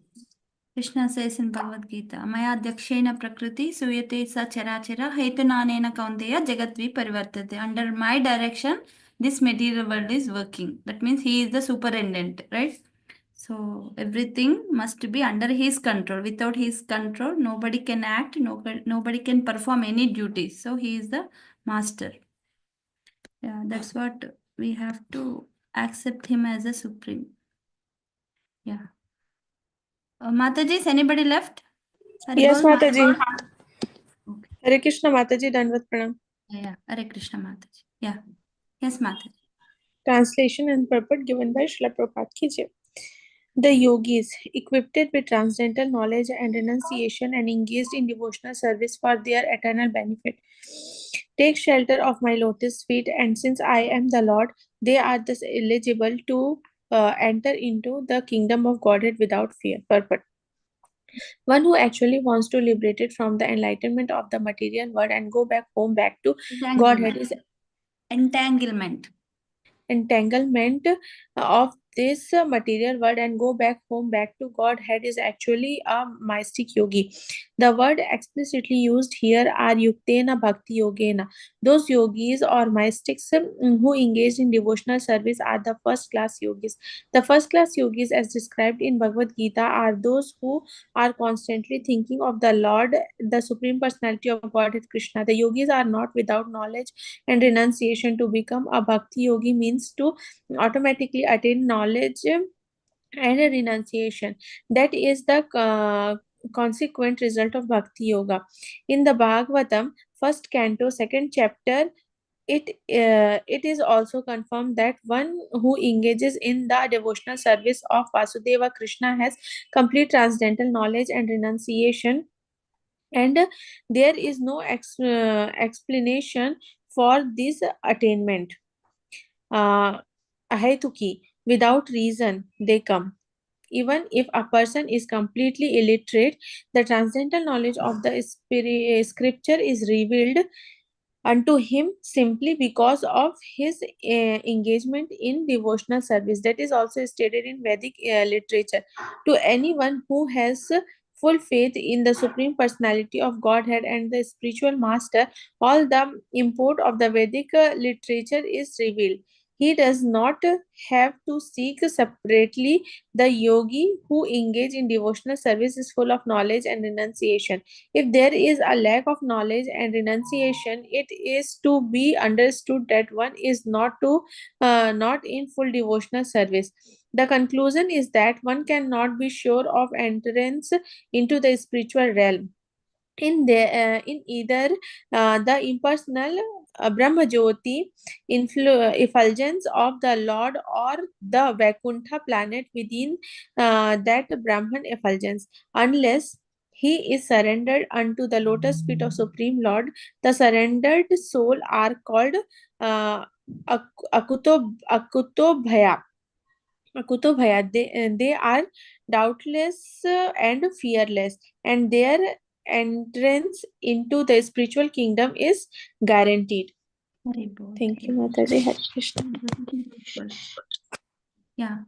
Krishna says in Bhagavad Gita, Maya Dakshena Prakriti Suyate Sa Charachara Hetunanena Kaunteya Jagatvi Parivartate. Under my direction, this material world is working. That means he is the superintendent, right? So everything must be under his control. Without his control, nobody can act, nobody can perform any duties. So he is the master. Yeah, that's what we have to accept him as a supreme. Yeah. Mataji, is anybody left? Yes, Haribol, Mataji. Okay. Hare Krishna, Mataji. Dandavat Pranam. Yeah, Hare Krishna Mataji. Yeah. Yes, Mataji. Translation and purport given by Srila Prabhupada ki jai. The yogis, equipped with transcendental knowledge and renunciation and engaged in devotional service for their eternal benefit, take shelter of my lotus feet, and since I am the Lord, they are thus eligible to enter into the kingdom of Godhead without fear. Purport. One who actually wants to liberate it from the enlightenment of the material world and go back home, back to Godhead is Entanglement of this material world and go back home, back to Godhead is actually a mystic yogi. The word explicitly used here are yuktena bhakti yogena. Those yogis or mystics who engage in devotional service are the first class yogis. The first class yogis, as described in Bhagavad Gita, are those who are constantly thinking of the Lord, the Supreme Personality of Godhead Krishna. The yogis are not without knowledge and renunciation. To become a bhakti yogi means to automatically attain knowledge and a renunciation. That is the consequent result of bhakti yoga. In the Bhagavatam, first canto, second chapter, it is also confirmed that one who engages in the devotional service of Vasudeva Krishna has complete transcendental knowledge and renunciation, and there is no explanation for this attainment. Ahetuki, without reason they come. Even if a person is completely illiterate, the transcendental knowledge of the scripture is revealed unto him simply because of his engagement in devotional service. That is also stated in Vedic literature. To anyone who has full faith in the Supreme Personality of Godhead and the spiritual master, all the import of the Vedic literature is revealed. He does not have to seek separately. The yogi who engage in devotional service is full of knowledge and renunciation. If there is a lack of knowledge and renunciation, it is to be understood that one is not in full devotional service. The conclusion is that one cannot be sure of entrance into the spiritual realm. In either the impersonal Brahma Jyoti effulgence of the Lord or the Vaikuntha planet within that Brahman effulgence, unless he is surrendered unto the lotus feet of Supreme Lord. The surrendered soul are called Akuto Bhaya. They are doubtless and fearless, and their entrance into the spiritual kingdom is guaranteed. Very good. Thank you, Mataji. Hare Krishna. Yeah.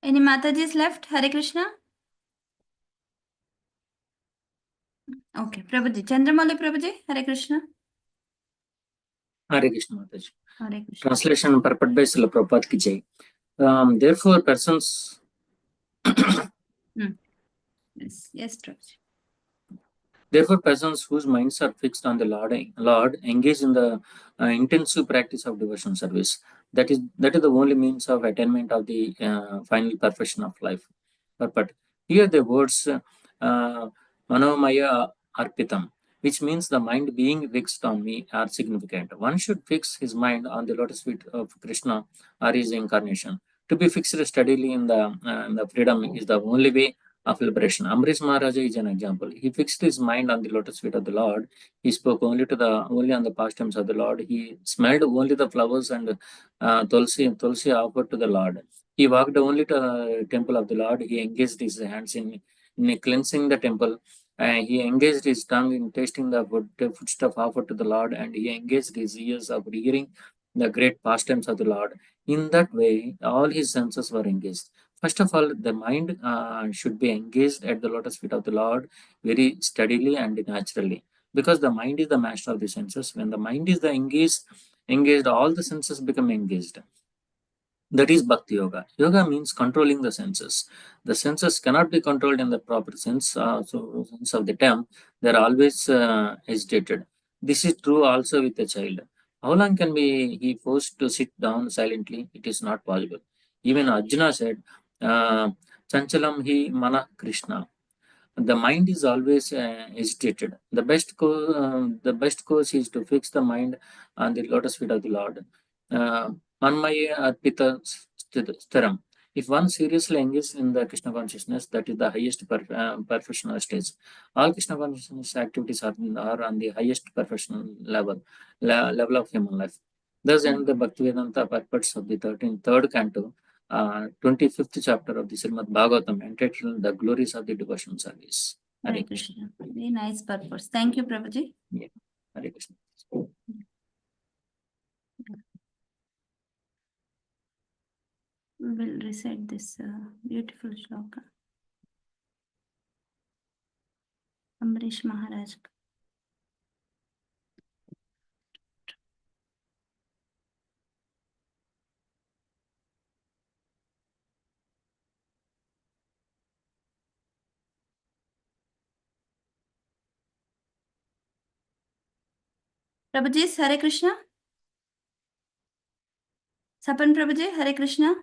Any Matajis left? Hare Krishna? Okay. Prabhuji. Chandramauli Prabhuji. Hare Krishna. Hare Krishna Mataji. Hare Krishna. Translation and purport by Srila Prabhupada ki jai. Therefore, persons. Yes, Prabhuji. Therefore, persons whose minds are fixed on the Lord engage in the intensive practice of devotion service. That is the only means of attainment of the final perfection of life. But here the words manomaya arpitam, which means the mind being fixed on me, are significant. One should fix his mind on the lotus feet of Krishna or his incarnation. To be fixed steadily in the freedom is the only way of liberation. Amrish Maharaja is an example. He fixed his mind on the lotus feet of the Lord. He spoke only on the pastimes of the Lord. He smelled only the flowers and tulsi offered to the Lord. He walked only to the temple of the Lord. He engaged his hands in cleansing the temple. He engaged his tongue in tasting the foodstuff offered to the Lord, and he engaged his ears of hearing the great pastimes of the Lord. In that way, all his senses were engaged. First of all, the mind should be engaged at the lotus feet of the Lord very steadily and naturally, because the mind is the master of the senses. When the mind is engaged, all the senses become engaged. That is Bhakti Yoga. Yoga means controlling the senses. The senses cannot be controlled in the proper sense, so sense of the term. They are always agitated. This is true also with a child. How long can he forced to sit down silently? It is not possible. Even Arjuna said, Chanchalam hi mana Krishna. The mind is always agitated. The best course is to fix the mind on the lotus feet of the Lord. Manmaya arpita staram. If one seriously engages in the Krishna consciousness, that is the highest perfectional stage. All Krishna consciousness activities are on the highest perfectional level of human life. Thus end the Bhaktivedanta purports of the third canto, 25th chapter of the Srimad Bhagavatam, entitled The Glories of the Devotion Service. Hare Krishna. Very nice purpose. Thank you, Prabhuji. Yeah. Hare Krishna. We will recite this beautiful shloka. Amrish Maharaj. Prabhuji, Hare Krishna. Sapan Prabhuji, Hare Krishna.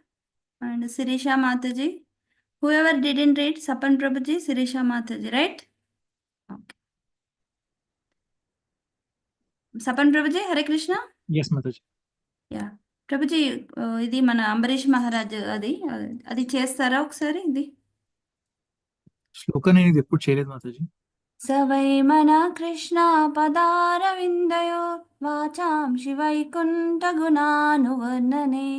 And Sirisha Mataji. Whoever didn't read, Sapan Prabhuji, Sirisha Mataji, right? Okay. Sapan Prabhuji, Hare Krishna. Yes, Mataji. Yeah. Prabhuji, ఇది మన అంబరీష్ మహారాజ్ అది చేస్తారా ఒకసారి ఇది శ్లోక నేను ఇది ఎప్పుడు చేయలేదు మాతాజీ. సవై మన కృష్ణ పదారవిందయో వాచాంశి వైకుంఠ గుణానువర్ణనే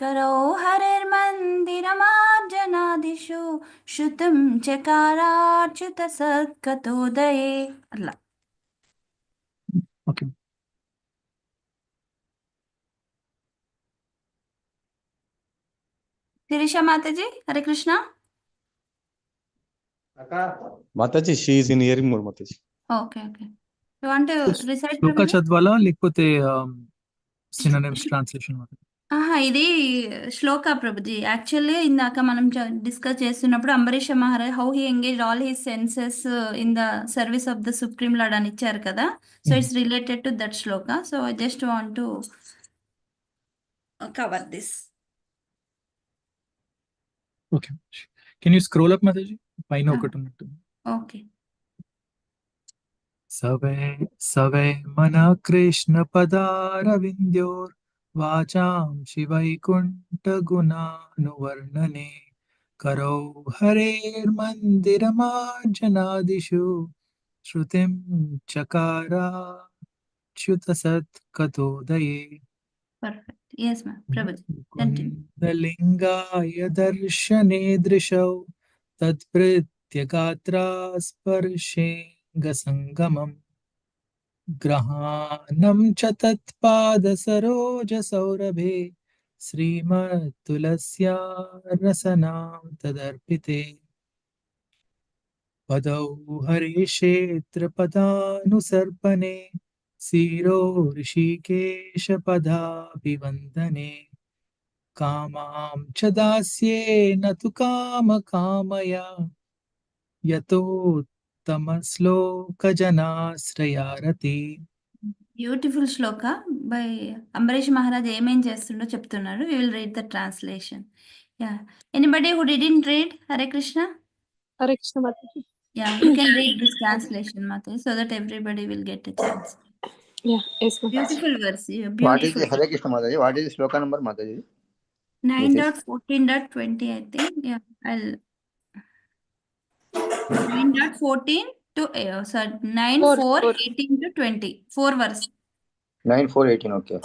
కరౌ హరిర్మందిరమార్జనాదిషు శృతం చకారార్చుత సత్కతోదయే అలా. Okay. Shirisha Mataji, Hare Krishna. Mataji, she is in hearing mode, Mataji. Okay okay. You want to recite shloka Prabhuji? చదవాలా లేకపోతే సినోనిమ్స్ ట్రాన్స్లేషన్ మాతాజీ? ఇది శ్లోక ప్రభుజీ. యాక్చువల్లీ ఇందాక మనం డిస్కస్ చేస్తున్నప్పుడు Ambarisha Maharaj how he engage all his senses in the service of the supreme lord అని ఇచ్చారు కదా. So it's related to that shloka. So I just want to cover this. Okay. Can you scroll up Mataji? పైన ఒకటి ఉన్నట్టు. Okay. సవే మన కృష్ణ పదారవింద్యోర్ వాచాంశి వైకుంఠ గుణానువర్ణనే కరౌ హరేర్మందిరమార్జనాదిషు శృతిం చకారాచ్యుత సత్కతోదయే. Perfect. yes ma'am. Prabhuji continue. లింగాయ దర్శనే దృశౌ తత్ప్రత్యగాత్రా స్పర్శేంగసంగమం గ్రహాణం చ తత్పాద సరోజ సౌరభే శ్రీమత్తులస్యా రసనాం తదర్పితే పదౌ హరిక్షేత్ర పదానుసర్పణే శిరో ఋషికేశ పదాభివందనే కామాం చ దాస్యే నతు కామకామయా యతో తమశ్లోకజనాశ్రయారతి. బ్యూటిఫుల్ శ్లోక బై అంబరీష్ మహారాజ్ ఏమేం చేస్తుండో చెప్తున్నారు. We will read the translation. Yeah, anybody who didn't read Hare Krishna? Hare Krishna Mataji. Yeah, you can read this translation, Mataji, so that everybody will get a chance. Yeah, yes, Mataji. Beautiful verse. Yeah, What is beautiful. the Hare Krishna Mataji? What is the sloka number, Mataji? 9.14.20, I think. Yeah, I'll 9.14 to sorry, 9.4.18 to 20. 4 verse. 9:4:18. Okay.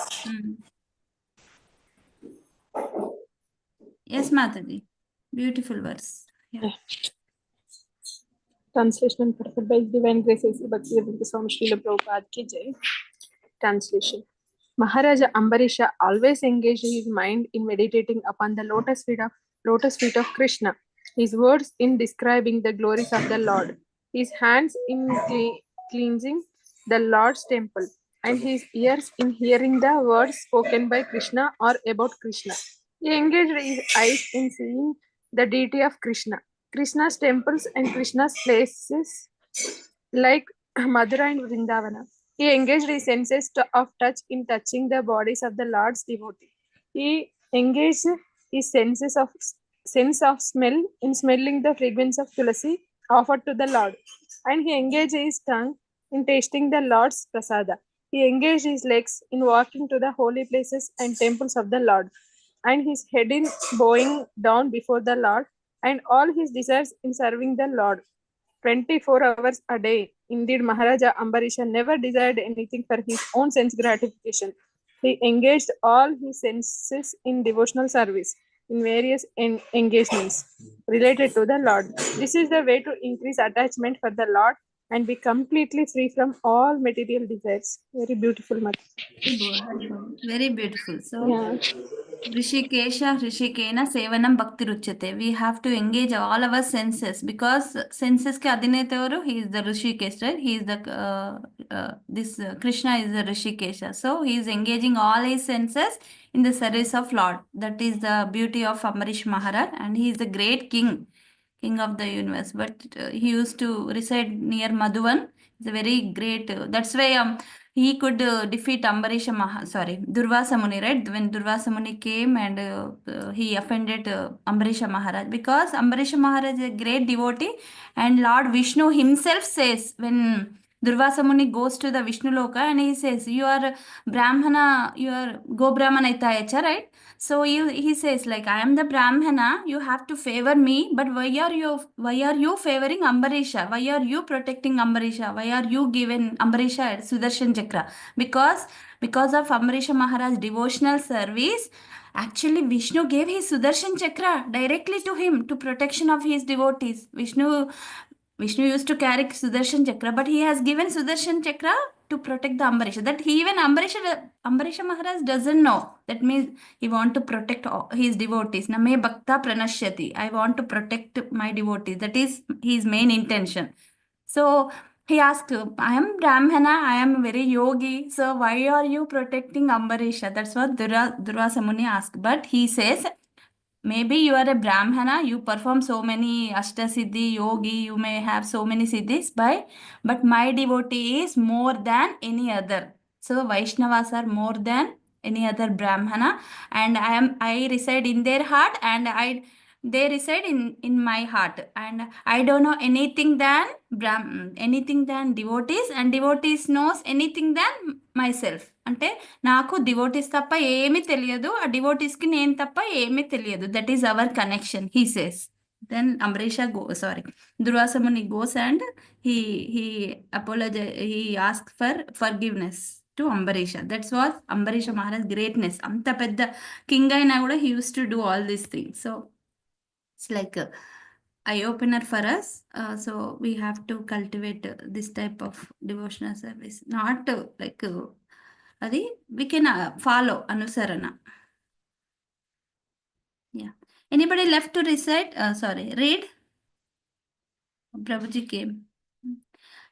Yes, Mataji. Beautiful verse. Yeah. Translation purport by His Divine Grace A.C. Bhaktivedanta Swami Srila Prabhupada ki jai. Translation. Maharaja Ambarisha always engaged his mind in meditating upon the lotus feet of Krishna, his words in describing the glories of the Lord, his hands in cleansing the Lord's temple, and his ears in hearing the words spoken by Krishna or about Krishna. He engaged his eyes in seeing the deity of Krishna, Krishna's temples and Krishna's places like Mathura and Vrindavana. He engaged his senses of touch in touching the bodies of the Lord's devotee. He engaged his sense of smell in smelling the fragrance of tulasi offered to the Lord. And he engaged his tongue in tasting the Lord's prasada. He engaged his legs in walking to the holy places and temples of the Lord, and his head in bowing down before the Lord, and all his desires in serving the Lord 24 hours a day. Indeed, Maharaja Ambarisha never desired anything for his own sense gratification. He engaged all his senses in devotional service in various engagements related to the Lord. This is the way to increase attachment for the Lord and be completely free from all material desires. Very beautiful, Mata. Very beautiful. So, Yeah. Rishikesha Rishikena Sevanam Bhakti Ruchate. We have to engage all our senses, because senses ke adinetavaru, he is the Rishikesh, right? He is the Krishna is the Rishikesha. So he is engaging all his senses in the service of Lord. That is the beauty of Amarish Maharaj, and he is the great king of the universe. But he used to reside near Madhuvan. It's a very great. That's why he could defeat Durvasa Muni, right? When Durvasa Muni came and he offended Ambarisha Maharaj, because Ambarisha Maharaj is a great devotee, and Lord Vishnu himself says, when Durvasa Muni goes to the Vishnu Loka and he says, you are Brahmana, you are Go Brahmana Itayacha, right? So he says, like, I am the Brahmana, you have to favor me, but why are you favoring Ambarisha? Why are you protecting Ambarisha? Why are you giving Ambarisha Sudarshan Chakra? Because of Ambarisha Maharaj's devotional service, actually Vishnu gave his Sudarshan Chakra directly to him to protection of his devotees. Vishnu used to carry Sudarshan Chakra, but he has given Sudarshan Chakra to protect the Ambarisha. That even Ambarisha Maharaj doesn't know. That means he want to protect his devotees. Na me bhakta pranashyati. I want to protect my devotees. That is his main intention. So he asked, I am Brahmana, I am very yogi, so why are you protecting Ambarisha? That's what Durvasa Muni asked. But he says, maybe you are a Brahmana, you perform so many Ashtasiddhi, yogi, you may have so many siddhis, but my devotee is more than any other. So Vaishnavas are more than any other Brahmana, and I reside in their heart, and they reside in my heart, and I don't know anything than devotees, and devotees knows anything than myself. అంటే నాకు devotees తప్ప ఏమీ తెలియదు, ఆ devotees కి నేను తప్ప ఏమీ తెలియదు. That is our connection, he says. Then Durvasa Muni goes and he asks for forgiveness to Ambarisha. That's what Ambarisha Maharaj greatness. Anta pedda king aina kuda he used to do all these things. So it's like a eye opener for us. So we have to cultivate this type of devotional service. Not like adi we can follow anusarana. Yeah. Anybody left to recite? Read. Prabhuji came.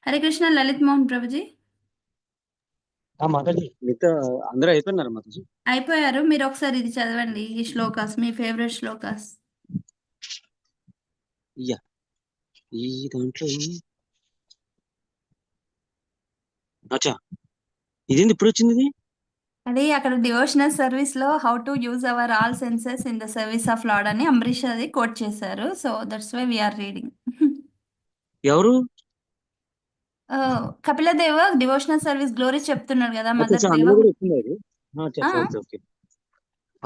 Hare Krishna, Lalit Mohan Prabhuji. Mataji మిగతా అందరూ అయిపోయినారు మాతాజీ. అయిపోయారు. మీరు ఒకసారి ఇది చదవండి, ఈ శ్లోకాస్, మీ ఫేవరెట్ శ్లోకాస్. యా, ఈ దాంట్లో అచ్చా ఇదేంది ఇప్పుడు వచ్చింది ఇది? అది అక్కడ డివోషనల్ సర్వీస్ లో how to use our all senses in the service of Lord అని అంబరీష్ అది కోట్ చేశారు. So that's why we are reading. ఎవరు? కపిలదేవ్ డివోషనల్ సర్వీస్ గ్లోరీ చెప్తున్నాడు కదా అచ్చా మదర్ అందులో దేవ. కూడా వచ్చింది అది. అచ్చా ఓకే ఓకే.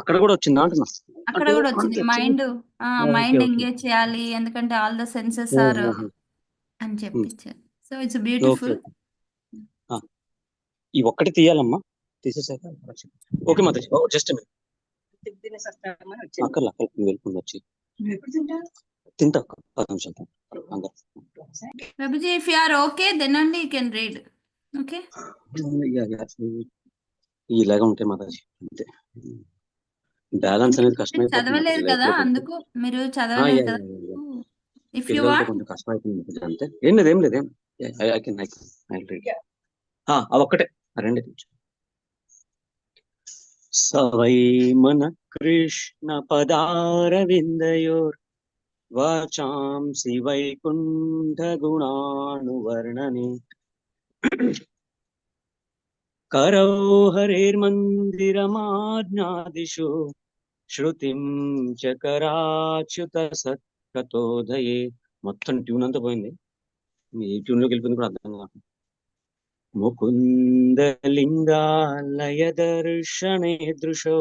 అక్కడ కూడా వచ్చిందా అంటున్నా. అక్కడ అంటే కూడా వచ్చింది మనకి మైండ్ ఓకే ఓకే. ఎంగేజ్ చేయాలి ఎందుకంటే ఆల్ ద సెన్సెస్ ఆర్ అని చెప్పించారు. So it's okay beautiful. Okay. ఈ ఒక్కటి తీయాలమ్మా, తీసేసాక ఓకే మాతాజీ. జస్ట్ అక్కర్లా వెళ్ళిపోయింది వచ్చి తింటా 10 నిమిషాలు. Prabhuji if you are okay then only you can read. Okay ఇలాగా ఉంటాయి మాతాజీ, అంతే. బ్యాలెన్స్ అనేది కష్టమైపోతుంది చదవలేదు కదా అందుకు, మీరు చదవలేదు కదా. ఇఫ్ యు పిల్లలతో వాంట్ కొంచెం కష్టమైపోతుంది అంతే. ఏం లేదు ఐ కెన్ రీడ్. అవొక్కటే రెండు సవై మన కృష్ణ పదారవిందయోర్ వాచాంసి వైకుంఠ గుణానువర్ణనే కరౌ హరేర్మందిరమాజ్ఞాదిషు శృతిం చకరాచ్యుత సత్కతోదయే. మొత్తం ట్యూన్ అంతా పోయింది, ఏ ట్యూన్ లోకి వెళ్ళిపోయింది కూడా అర్థం కాదు. ముకుందలింగాలయ దర్శనే దృశో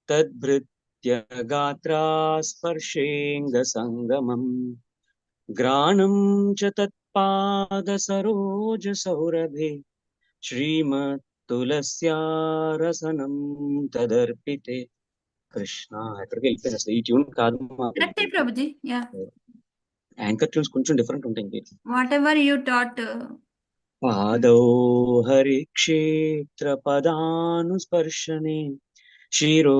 తద్భృత్య గాత్రా స్పర్శేంగ సంగమం గ్రాణం చ తత్పాద సరోజ సౌరభే శ్రీమత్తులస్యారసనం తదర్పితే. కృష్ణ ఎక్కడికి వెళ్ళిపోయింది అసలు, ఈ ట్యూన్ కాదు. కరెక్టే ప్రభుజీ. యా యాంకర్ ట్యూన్స్ కొంచెం డిఫరెంట్ ఉంటాయి. Whatever you taught. పాదౌ హరిక్షేత్ర పదానుస్పర్శనే శిరో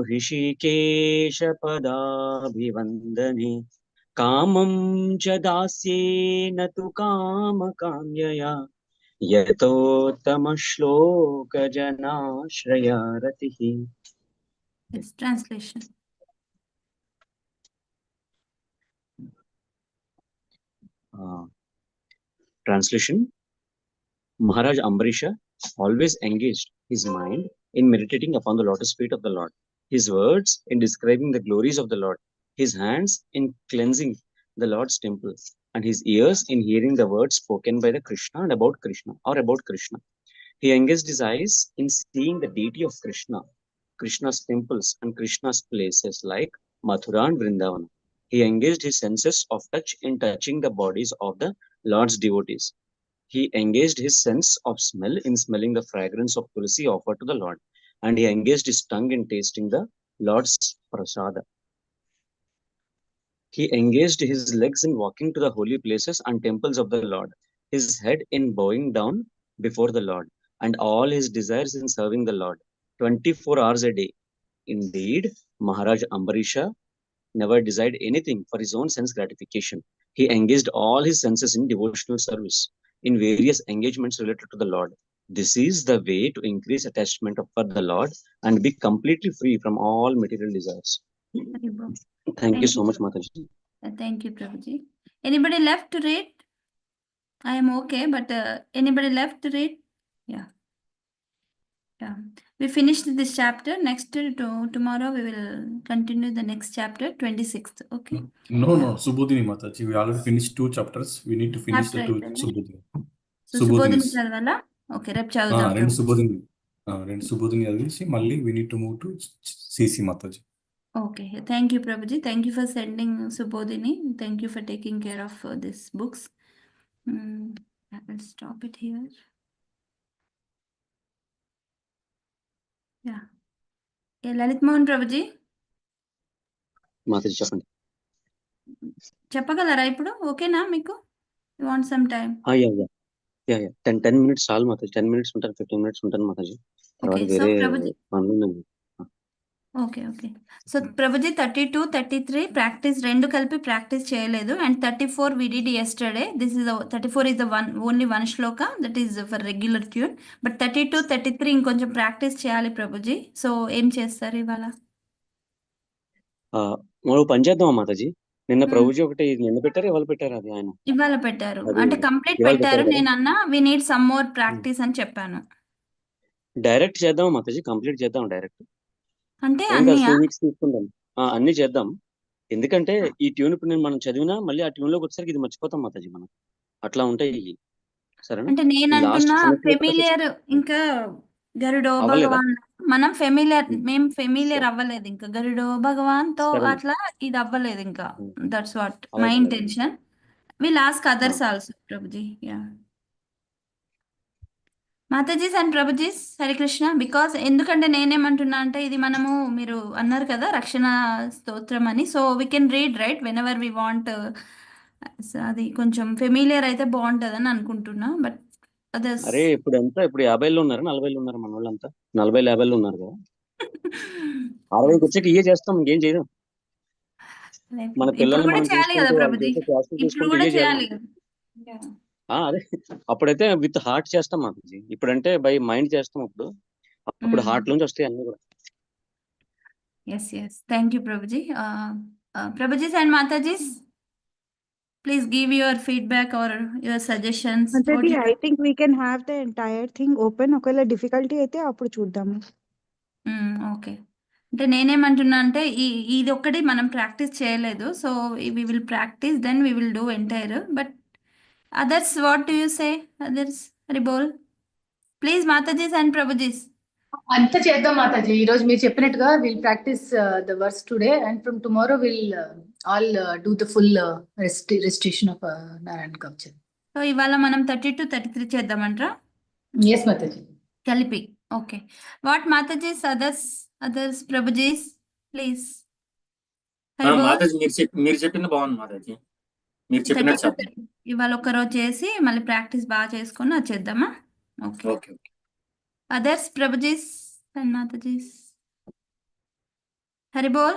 హృషికేశ పదాభివందనే కామం చ దాస్యేన తు కామకామ్యయా యతోత్తమ శ్లోక జనాశ్రయా రతిః. Translation. Translation. Maharaj Ambarisha always engaged his mind in meditating upon the lotus feet of the Lord, his words in describing the glories of the Lord, his hands in cleansing the Lord's temple, and his ears in hearing the words spoken by the Krishna and about Krishna or about Krishna. He engaged his eyes in seeing the deity of Krishna, Krishna's temples and Krishna's places like Mathura and Vrindavan. He engaged his senses of touch in touching the bodies of the Lord's devotees. He engaged his sense of smell in smelling the fragrance of tulsi offered to the Lord, and he engaged his tongue in tasting the Lord's prasada. He engaged his legs in walking to the holy places and temples of the Lord, his head in bowing down before the Lord, and all his desires in serving the Lord 24 hours a day. Indeed, Maharaj Ambarisha never desired anything for his own sense gratification. He engaged all his senses in devotional service, in various engagements related to the Lord. This is the way to increase attachment for the Lord and be completely free from all material desires. Thank you so much, Mataji. Thank you, Prabhuji. Anybody left to read? I am okay, but anybody left to read? Yeah. We finished this chapter. Next tomorrow we will continue the next chapter, 26th. Okay. No, Subodhini Mataji. We already finished 2 chapters. We need to finish the 2 Subodhini. So Subodhini చదవాలా? Okay, రేపు చదువుదాం. రెండు Subodhini చదివేసి మళ్ళీ we need to move to CC Mataji. Okay, thank you, Prabhuji. Thank you for sending Subodhini. Thank you for taking care of these books. I will stop it here. Yeah. Lalit Mohan Prabhuji. Mataji చెప్పండి. చెప్పగలరా ఇప్పుడు? ఓకేనా మీకు? You want some time? Yeah. 10 minutes చాలు Mataji. 10 minutes ఉంటాను, 15 minutes ఉంటాను Mataji. తర్వాత వేరే పనులు ఉన్నాయి. ఓకే. సో ప్రభుజీ 32, 33 ప్రాక్టీస్ రెండు కలిపి ప్రాక్టీస్ చేయలేదు. And 34 we did yesterday. This is 34 is the only one shloka that is for regular tune. But 32, 33 ఇంకొంచెం ప్రాక్టీస్ చేయాలి ప్రభుజీ. సో ఏం చేస్తారు ఇవాళ? మనం పని చేద్దామా మాతాజీ? నిన్న ప్రభుజీ ఒకటి నిన్న పెట్టారు, ఇవాళ పెట్టారు అది ఆయన. ఇవాళ పెట్టారు అది అంటే కంప్లీట్ ఇవాళ పెట్టారు. పెట్టారు కదా. నేను అన్నా we need some more practice అని చెప్పాను. డైరెక్ట్ చేద్దాం మాతాజీ, కంప్లీట్ చేద్దాం డైరెక్ట్. అంటే ఏం కాదు, 2 అన్నయ్య weeks తీసుకుందాం. అన్ని చేద్దాం. ఎందుకంటే ఈ ట్యూన్ ఇప్పుడు మనం చదివినా మళ్ళీ ఆ ట్యూన్ లోకి వచ్చేసరికి ఇది మర్చిపోతాం మాతాజీ మనం. అట్లా ఉంటాయి ఇవి. సరేనా? అంటే నేను ఈ లాస్ట్ అంటున్నా చిన్న ఫెమిలియర్ ఇంకా గరుడో అవ్వలేదా? భగవాన్ మనం మేము ఫెమిలియర్ అవ్వలేదు ఇంకా గరుడో భగవాన్ తో సరే అట్లా ఇది అవ్వలేదు ఇంకా. దట్స్ వాట్ మై అలాగే అలాగే. Intention. Will ask others also Prabhuji. Yeah Matajis and Prabhujis Hare Krishna. Because ఎందుకంటే నేనేమంటున్నా అంటే ఇది మనము మీరు అన్నారు కదా రక్షణ స్తోత్రం అని, so we can read write when ever we want. అది కొంచెం ఫెమిలియర్ అయితే బాగుంటుందని అనుకుంటున్నా. బట్ అదర్స్ అరే ఇప్పుడు ఎంత, ఇప్పుడు 50లో ఉన్నారు, 40లో ఉన్నారు మన వాళ్ళంతా. 40-50లో ఉన్నారు కదా. 60కి వచ్చాక ఇయే చేస్తాం, ఇంకేం చేయడం. మన ఇప్పుడు పిల్లల్ని కూడా మనం చేయాలి కదా చూసుకుంటూ వాళ్ళు ప్రభుజీ, చేసే క్లాసులు ఇప్పుడు చూసుకుంటూ కూడా ఇయే చేయాలి చేయాలి మనం. కదా. అదే అప్పుడైతే విత్ హార్ట్ చేస్తాం మాతాజీ, ఇప్పుడంటే బై మైండ్ చేస్తాం. అప్పుడు హార్ట్ నుంచి వస్తాయి అన్ని కూడా. Yes yes thank you Prabhuji. Prabhujis and Matajis please give your feedback or your suggestions. Mataji, I think we can have the entire thing open. ఒకవేళ డిఫికల్టీ అయితే అప్పుడు చూద్దాము. ఓకే. అంటే నేనేమంటున్నా అంటే ఇది ఒక్కటి మనం ప్రాక్టీస్ చేయలేదు. So we will practice then we will do entire. But others what do you say others Haribol please Matajis and Prabhujis. అంత చేద్దాం మాతాజీ. ఈ రోజు మీరు చెప్పినట్టుగా will practice the verse today and from tomorrow will all do the full restitution of Narayana Kavacha. So ఇవాళ మనం 32, 33 చేద్దామంటారా yes Mataji. కలిపి? Okay. What Matajis others prabhujis please. Haribol Mataji మీరు చెప్పింది బాగుంది మాతాజీ, మీరు చెప్పినట్టు 32 చెప్తాను. ఇవాళ ఒక రోజు చేసి మళ్ళీ ప్రాక్టీస్ బాగా చేసుకొని అది చేద్దామా? Okay. Okay okay. Others prabhujis and Matajis Haribol.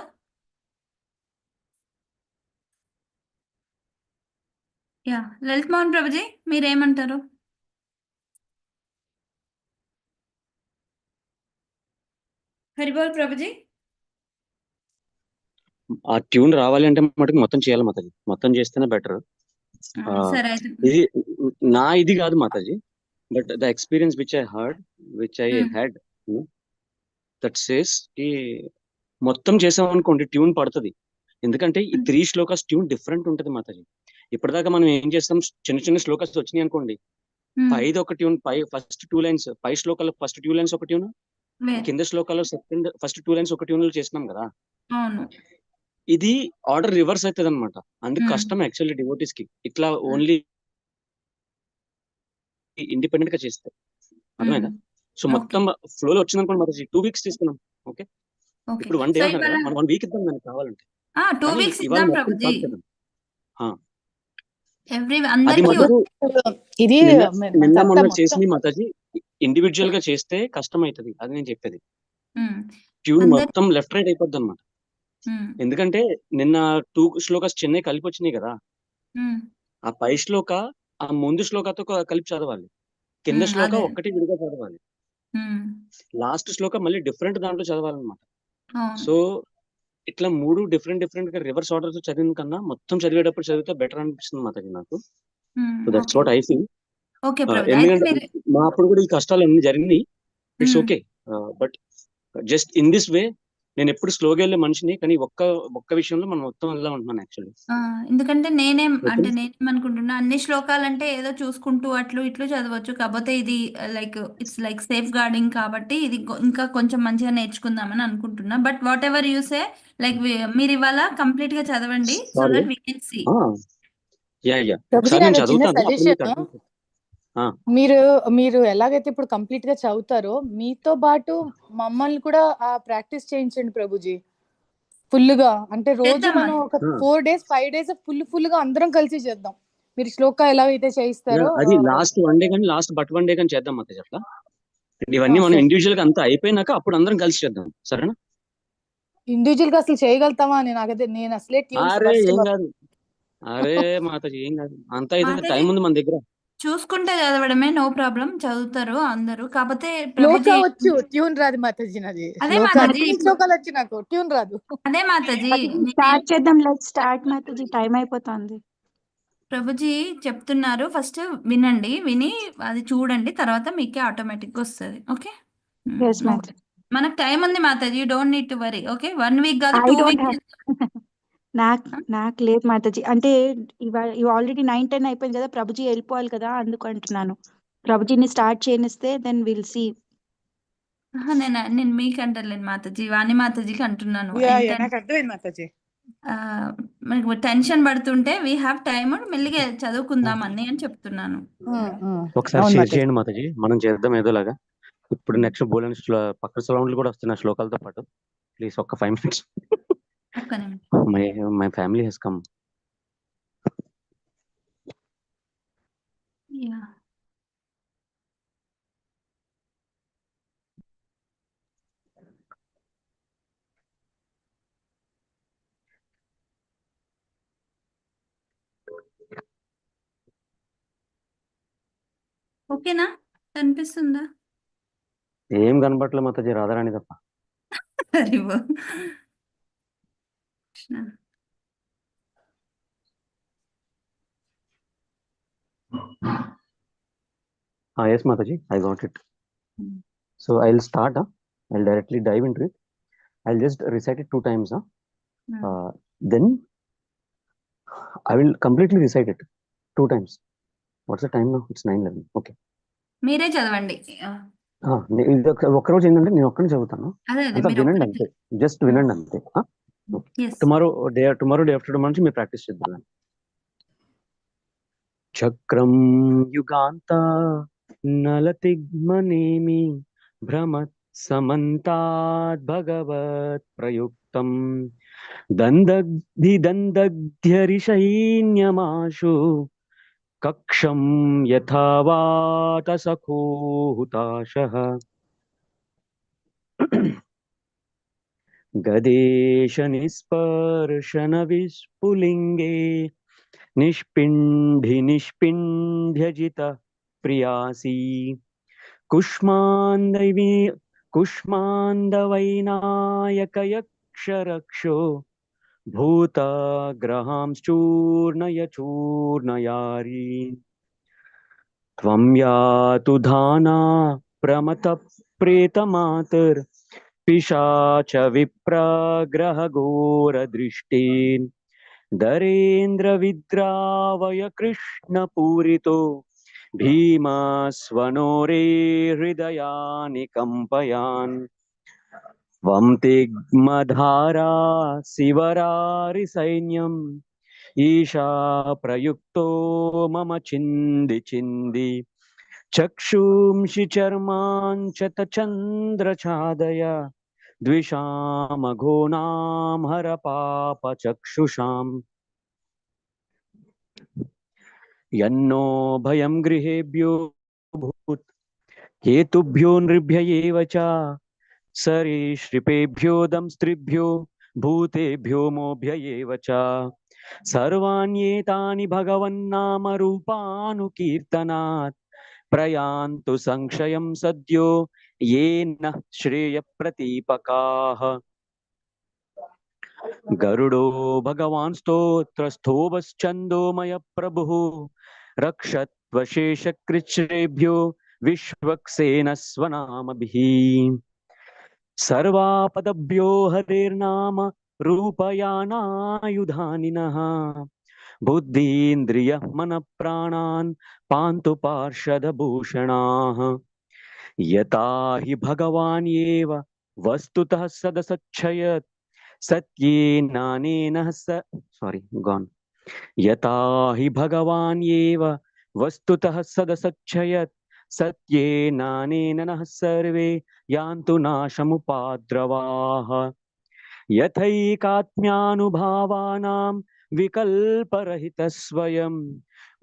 Yeah Lalit Mohan Prabhuji మీరేమంటారు? హరిబోల్ ప్రభుజీ. ఆ ట్యూన్ రావాలి అంటే మటుకు మొత్తం చేయాలి మాతాజీ, మొత్తం చేస్తేనే బెటర్. సరే అయితే ఇది నా ఇది కాదు Mataji, but the experience which I heard, which I had, that says కి మొత్తం చేసాం అనుకోండి ట్యూన్ పడుతుంది. ఎందుకంటే ఈ 3 శ్లోకాస్ ట్యూన్ డిఫరెంట్ ఉంటుంది మాతాజీ. ఇప్పటిదాకా మనం ఏం చేస్తాం, చిన్న చిన్న శ్లోకాస్ వచ్చినాయి అనుకోండి, పైది ఒక ట్యూన్, ఫస్ట్ 2 లైన్స్, పై శ్లోకాల్లో ఫస్ట్ 2 లైన్స్ ఒక ట్యూన్, కింద శ్లోకాల్లో ఫస్ట్ 2 లైన్స్ ఒక ట్యూన్ లో చేసినాం కదా. అవును. ఇది ఆర్డర్ రివర్స్ అవుతుంది అనమాట. అందుకు కష్టం యాక్చువల్లీ డివోటీస్ కి ఇట్లా ఓన్లీ ఇండిపెండెంట్ గా చేస్తే. అర్థమైందా? సో మొత్తం ఫ్లో లో వచ్చింది అనుకోండి మాతాజీ, 2 weeks తీసుకున్నాం. ఓకే, ఇప్పుడు 1 day ఉన్నారు కదా, మనం 1 week ఇద్దాం దానికి కావాలంటే. 2 weeks ఇవాళ ఇద్దాం మొత్తం ప్రభుజీ. స్టార్ట్ చేద్దాం. అది అది మటుకు ఇది నిన్న మొన్న చేసింది మాతాజీ ఇండివిజువల్ గా చేస్తే కష్టం అవుతుంది, అది నేను చెప్పేది. ట్యూన్ మొత్తం లెఫ్ట్ రైట్ అయిపోద్ది అనమాట. ఎందుకంటే నిన్న 2 శ్లోకాస్ చిన్నవి కలిపి వచ్చినాయి కదా, ఆ పై శ్లోక ఆ ముందు శ్లోకతో కలిపి చదవాలి, కింద శ్లోక ఒక్కటి విడిగా చదవాలి, లాస్ట్ శ్లోక మళ్ళీ డిఫరెంట్ దాంట్లో చదవాలన్నమాట. సో ఇట్లా 3 డిఫరెంట్ గా రివర్స్ ఆర్డర్ తో చదివిన కన్నా మొత్తం చదివేటప్పుడు చదివితే బెటర్ అనిపిస్తుంది మాతాజీ నాకు. So that's what I feel. ఎందుకంటే మా అప్పుడు కూడా ఈ కష్టాలు అన్ని జరిగినాయి. It's okay, but just in this way నేను ఎప్పుడు స్లోగా వెళ్ళే మనిషిని, కానీ ఒక్క విషయంలో మనం మొత్తం వెళ్దాం అంటున్నాను యాక్చువల్లీ. ఎందుకంటే నేనేమనుకుంటున్నా, అన్ని శ్లోకాలంటే ఏదో చూసుకుంటూ అట్లు ఇట్లు చదవచ్చు, కాకపోతే ఇది ఇట్స్ లైక్ సేఫ్ గార్డింగ్ కాబట్టి ఇది ఇంకా కొంచెం మంచిగా నేర్చుకుందామని అనుకుంటున్నా. But whatever you say, like మీరు ఇవాళ కంప్లీట్ గా చదవండి so that we can see. ఒకసారి నేను చదువుతాను. మీరు ఎలాగైతే ఇప్పుడు కంప్లీట్ గా చదువుతారో మీతో పాటు మమ్మల్ని కూడా ఆ ప్రాక్టీస్ చేయించండి ప్రభుజీ ఫుల్ గా. అంటే రోజు మనం ఒక 4 days 5 days ఫుల్ గా అందరం కలిసి చేద్దాం. మీరు శ్లోక ఎలా అయితే చేయిస్తారో అది లాస్ట్ 1 day కానీ లాస్ట్ బట్ 1 day కానీ చేద్దాం మాతాజీ అట్లా. ఇవన్నీ మనం ఇండివిజువల్ గా అంతా అయిపోయినాక అప్పుడు అందరం కలిసి చేద్దాం, సరేనా? ఇండివిజువల్ గా అసలు చేయగలుగుతామా? నేను అసలే అరే ఏం కాదు, అరే మాతాజీ ఏం కాదు, అంతా అయితే టైం ఉంది మన దగ్గర. చూసుకుంటే చదవడమే, నో ప్రాబ్లం, చదువుతారు అందరూ. కాకపోతే శ్లోక ప్రభుజీ వచ్చు, ట్యూన్ రాదు మాతాజీ. నాది అదే శ్లోక మాతాజీ అన్ని శ్లోకాలు వచ్చు, నాకు ట్యూన్ రాదు. అదే మాతాజీ స్టార్ట్ చేద్దాం, లెట్స్ స్టార్ట్ మాతాజీ, టైం అయిపోతుంది. ప్రభుజీ చెప్తున్నారు, ఫస్ట్ వినండి, విని అది చూడండి, తర్వాత మీకే ఆటోమేటిక్గా వస్తుంది. Okay, yes Mataji. మనకు టైం ఉంది Mataji, don't need to worry. Okay, 1 week కాదు, ఐ 2 డోంట్ వీక్స్. నాకు లేదు మాతాజీ, అంటే ఇవి ఆల్రెడీ 9-10 అయిపోయింది కదా, ప్రభుజీ వెళ్ళిపోవాలి కదా, అందుకు అంటున్నాను. ప్రభుజీని స్టార్ట్ చేయనిస్తే దెన్ విల్ సీ. నేను మీకు అంటలేను మాతాజీ, వాణి మాతాజీకి అంటున్నాను. నాకు అర్థమైంది మాతాజీ. మనకు టెన్షన్ పడుతుంటే వీ హ్యావ్ టైమ్, మెల్లిగా చదువుకుందాం అని చెప్తున్నాను. ఒకసారి షేర్ చేయండి మాతాజీ, మనం చేద్దాం ఏదోలాగా. ఇప్పుడు నెక్స్ట్ బోలెన్ పక్క సౌండ్లు కూడా వస్తున్నాయి శ్లోకాలతో పాటు. ప్లీజ్ ఒక్క 5 minutes. My family has come. ఓకేనా, కనిపిస్తుందా? ఏం కనబట్లే మాతాజీ, రాధారాణి తప్ప. Yes Mataji, I got it. So I'll start. I'll directly dive into it. I'll just recite it 2 times. Then I will completely recite it 2 times. What's the time now? It's 9:11. Okay. మీరే చదవండి. ఒక్కరోజు ఏంటంటే నేను ఒక్కనే చదువుతాను, అంతా వినండి అంతే, జస్ట్ వినండి అంతే. టుమారో డే ఆఫ్టర్ టుమారో నుంచి మీరు ప్రాక్టీస్ చేద్దాం. చక్రం యుగాంత నలతిగ్మనేమి భ్రమత్ సమంతాద్ భగవత్ ప్రయుక్తం దందగ్ధ్యరిషైన్యమాశు కక్షం యథావాత సఖోహుతాశః గదేశ నిస్పర్శన విస్ఫులింగే నిష్పింధ్యజిత ప్రియాసి కుష్మాందవైనాయకయక్షరక్షో భూతగ్రహాంశ్చూర్ణయ చూర్ణయారి త్వం యాతు ధానా ప్రమత ప్రేతమాతర్ పిశాచ విప్రగ్రహ ఘోర దృష్టిన్ దరేంద్ర విద్రావయ కృష్ణ పూరితో భీమస్వనోరే హృదయాని కంపయాన్ వం తిగ్మధారా శివరారి సైన్యం ఈశా ప్రయుక్తో మమ చింది చింది చక్షుంషి చర్మాంచత చంద్రఛాదయ ద్విషామఘోనాం హర పాప చక్షుషాం యన్నో భయం గృహేభ్యో భూత్ హేతుభ్యో నృభ్య ఏవ చ సరీసృపేభ్యో దంస్త్రిభ్యో భూతేభ్యో మోభ్య ఏవ చ సర్వాణ్యేతాని భగవన్నామ రూపానుకీర్తనాత్ ప్రయాంతు సంక్షయం సద్యో येन श्रेय प्रतीपकाः गरुडो भगवान् स्तोत्रस्थोभश्चन्दोमय प्रभुः रक्षत्वशेषकृच्छ्रेभ्यो विश्वक्सेनस्वनामभिः सर्वापदभ्यो हरेर्नाम रूपयानायुधानिनः बुद्धीन्द्रिय मनप्राणान् पान्तु पार्षदभूषणाः यथा हि भगवान् एव वस्तुतः सदसच्छयत् सत्येनानेन यथा हि भगवान् एव वस्तुतः सदसच्छयत् सत्येनानेन नः सर्वे यान्तु नाशमुपाद्रवाः यथैकात्म्यानुभावानां विकल्परहितस्वयं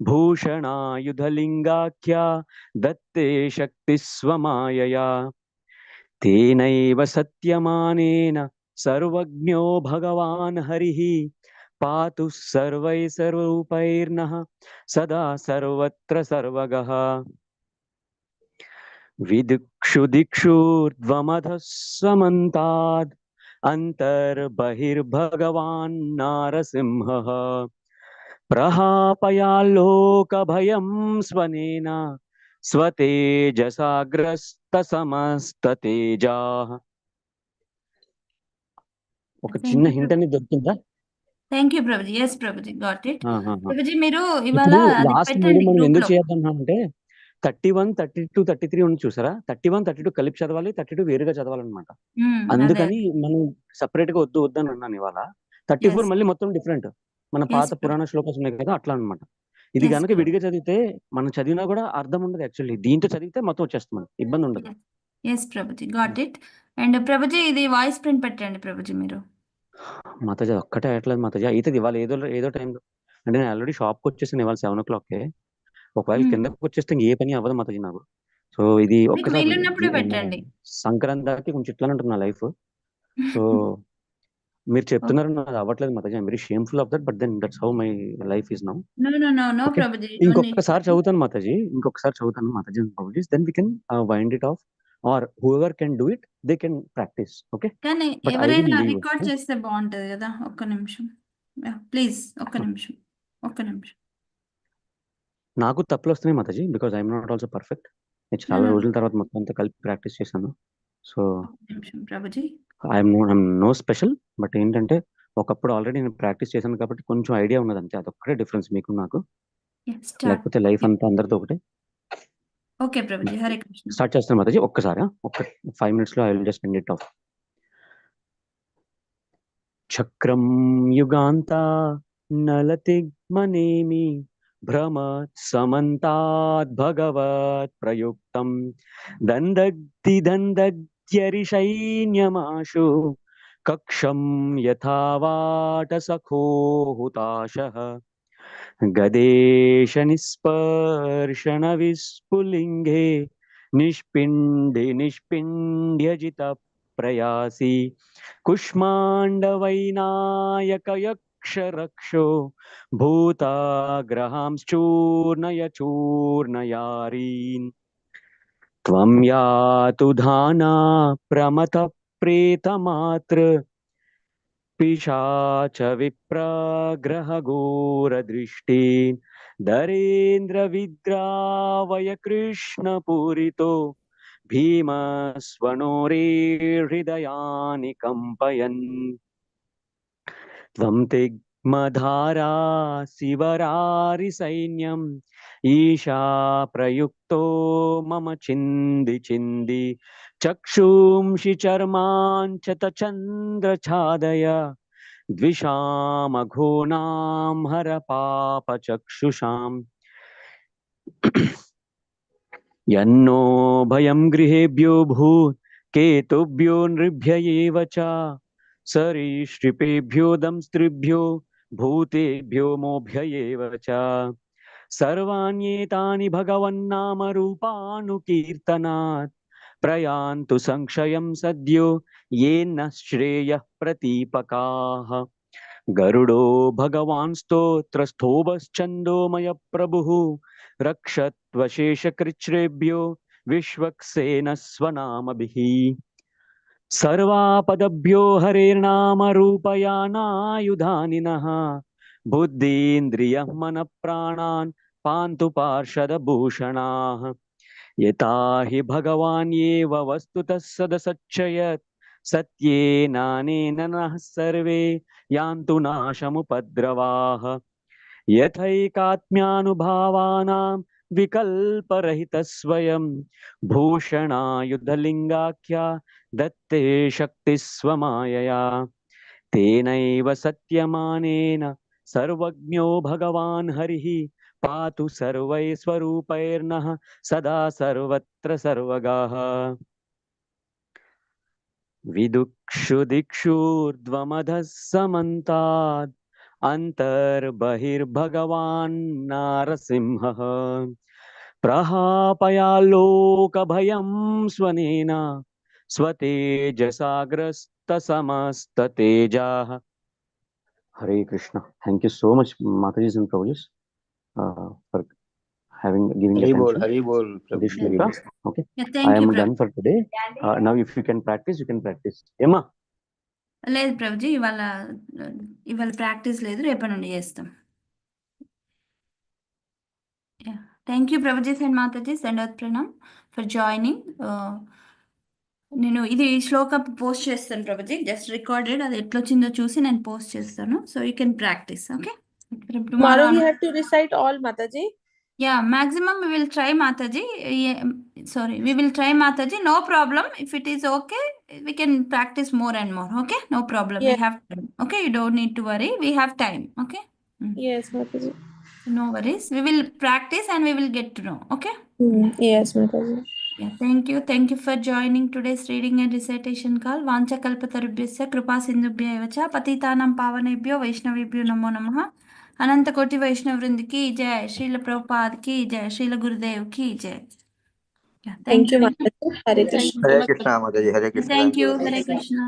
भूषणायुधलिङ्गाख्या दत्ते शक्तिस्वमायया तेनैव सत्यमानेन सर्वज्ञो भगवान् हरिः पातु सर्वैः सर्वरूपैर्नः सदा सर्वत्र सर्वगः विदिक्षु दिक्षुर्ध्वमधः समन्ताद् अन्तर्बहिर्भगवान् नारसिंहः प्रहापयाल्लोकभयं स्वनेन స్వతేజసాగ్రస్తసమస్తతేజాః. ఒక చిన్న Thank you, హింట్ అనేది దొరికిందా? Thank you Prabhuji. Yes Prabhuji, got it. Prabhuji మీరు ఇవాళ ఇప్పుడు అది లాస్ట్ మళ్ళీ పెట్టండి మనం గ్రూప్ ఎందుకు లో. చేద్దాం అంటే 31, 32, 33 ఉంది చూసారా? 31, 32 కలిపి చదవాలి, 32 వేరుగా చదవాలన్నమాట. అదే అందుకని మనం సెపరేట్ గా వద్దు అని అన్నాను ఇవాళ. 34 ఎస్ మళ్ళీ మొత్తం డిఫరెంట్. మన ఎస్ పాత పురాణ శ్లోకాస్ ఉన్నాయి కదా, అట్లా అన్నమాట. ఇది ఎస్ కనుక విడిగా చదివితే మనం చదివినా కూడా అర్థం ఉండదు. యాక్చువల్లీ దీంతో చదివితే మొత్తం వచ్చేస్తుంది, మనకి ఇబ్బంది ఉండదు. Yes Prabhuji, got it. And Prabhuji ఇది వాయిస్ ప్రింట్ పెట్టండి ప్రభుజీ మీరు. మాతాజీ ఒక్కటే అట్లేదు మాతాజీ, అవుతుంది ఇవాళ ఏదో టైంలో. అంటే నేను ఆల్రెడీ షాప్కి వచ్చేసాను ఇవాళ 7 o'clock. ఒకవేళ కిందకి వచ్చేస్తే ఇంక ఏ పని అవ్వదు మాతాజీ నాకు. సో ఇది మీకు ఒక్కసారి వీలున్నప్పుడే పెట్టండి. సంక్రాంతి దాకా కొంచెం ఇట్లానే ఉంటుంది నా లైఫ్. సో మీరు చెప్తున్నారు, నాకు అవ్వట్లేదు Mataji. I'm very shameful of that, but then that's how my life is now. No okay, Prabhuji. ఇంకొకసారి చదువుతాను Mataji, then we can wind it off, or whoever can do it, they can practice. Okay, కానీ but I will ఎవరైనా leave. Record చేస్తే బాగుంటది కదా. ఒక్క నిమిషం please, ఒక్క నిమిషం. నాకు తప్పులు వస్తున్నాయి Mataji, because I'm not also perfect. నేను చాలా రోజుల తర్వాత మొత్తం అంతా కలిపి ప్రాక్టీస్ చేశాను. So Prabhuji I'm no special, but ఏంటంటే ఒకప్పుడు ఆల్రెడీ నేను ప్రాక్టీస్ చేశాను కాబట్టి కొంచెం ఐడియా ఉన్నది అంతే. అదొక్కటే డిఫరెన్స్ మీకు నాకు, లేకపోతే లైఫ్ అంతా అందరితో ఒకటే. ఓకే ప్రభుజీ, హరే కృష్ణ. స్టార్ట్ చేస్తాను మాతాజీ. ఒక్కసారి 5 minutes లో I will just end it of. చక్రం యుగాంత నలతిగ్మనేమి భ్రమత్ సమంతాద్ భగవత్ ప్రయుక్తం దందగ్ధ్యరిషైన్యమాశు కక్షం యథావాట సఖో హుతాశః గదేశ నిస్పర్శన విస్ఫులింగే నిష్పిండ్యజిత ప్రయాసి కుష్మాండవైనాయకయక్షరక్షో భూతాగ్రహాంశ్చూర్ణయచూర్ణయారీన్ త్వం యాతు ధానా ప్రమత ప్రేతమాత్ర పిశాచ విప్రగ్రహ ఘోరదృష్టి దరేంద్ర విద్రావయ కృష్ణ పూరితో భీమస్వనోరే హృదయాని కంపయన్ త్వం తిగ్మధారా శివరారి సైన్యం ఈశా ప్రయుక్తో మమ చింది చక్షుంషి చర్మాంచత చంద్రఛాదయ ద్విషామఘోనాం హర పాప చక్షుషాం యన్నో భయం గృహేభ్యో భూత్ కేతుభ్యో నృభ్య ఏవ చ సరీసృపేభ్యో దంస్త్రిభ్యో భూతేభ్యో మోభ్య ఏవ చ సర్వాణ్యేతాని భగవన్నామ రూపానుకీర్తనాత్ ప్రయాంతు సంక్షయం సద్యో येन श्रेयः प्रतीपकाः गरुडो भगवान् स्तोत्रस्थोभश्चन्दोमय प्रभुः रक्षत्वशेषकृच्छ्रेभ्यो विश्वक्सेनस्वनामभिः सर्वापदभ्यो हरेर्नामरूपयानायुधानिनः बुद्धीन्द्रियः मनःप्राणान् पान्तु पार्षदभूषणाः यथा हि भगवान् एव वस्तुतः सदसच्चयत् सत्येनानेन नः सर्वे यान्तु नाशमुपद्रवाः यथैकात्म्यानुभावानां विकल्परहितस्वयं भूषणायुधलिङ्गाख्या दत्ते शक्तिस्वमायया तेनैव सत्यमानेन सर्वज्ञो भगवान् हरिः पातु सर्वैस्वरूपैर्नः सदा सर्वत्र सर्वगाः विदुक्षु दिक्षुर्ध्वमधः समन्ताद् अन्तर्बहिर्भगवान् नारसिंहः प्रहापयाल्लोकभयं स्वनेन स्वतेजसाग्रस्तसमस्ततेजाः Hare Krishna. Thank you so much, Matajis and Prabhujis, for giving attention Hari bol, to this Prabhu. shloka. Okay. Yeah, I thank you, am Prabhu. done for today. Now, if you can practice, you can practice. Emma. లేదు ప్రభుజీ, ఇవాళ practice లేదు, రేపటి నుండి చేస్తాం. Thank you Prabhujis and Matajis and pranam for joining. నేను ఇది శ్లోక post చేస్తాను Prabhuji, just recorded, అది ఎట్లా వచ్చిందో చూసి నేను పోస్ట్ చేస్తాను. So you can practice. Okay, Tomorrow we have to recite all, Mataji. Yeah, maximum we will try, Mataji. Sorry, we will try, Mataji. No problem. If it is okay, we can practice more and more. Okay, no problem. Yes. We have time. Okay, you don't need to worry. We have time. Okay. Yes, Mataji. No worries. We will practice and we will get to know. Okay. Yes, Mataji. Yeah, thank you. Thank you for joining today's reading and recitation call. Vancha kalpatarubhyasya kripa sindhubhya evacha patitanam pavanebhyo vaishnavibhyo namo namaha. अनंत कोटि वैष्णव वृंद की जय, श्रील प्रभुपाद की जय, श्रील गुरुदेव की जय. Thank you. Mataji. Hare Krishna. Hare Krishna, Mataji. Hare Krishna. Thank you. Hare Krishna.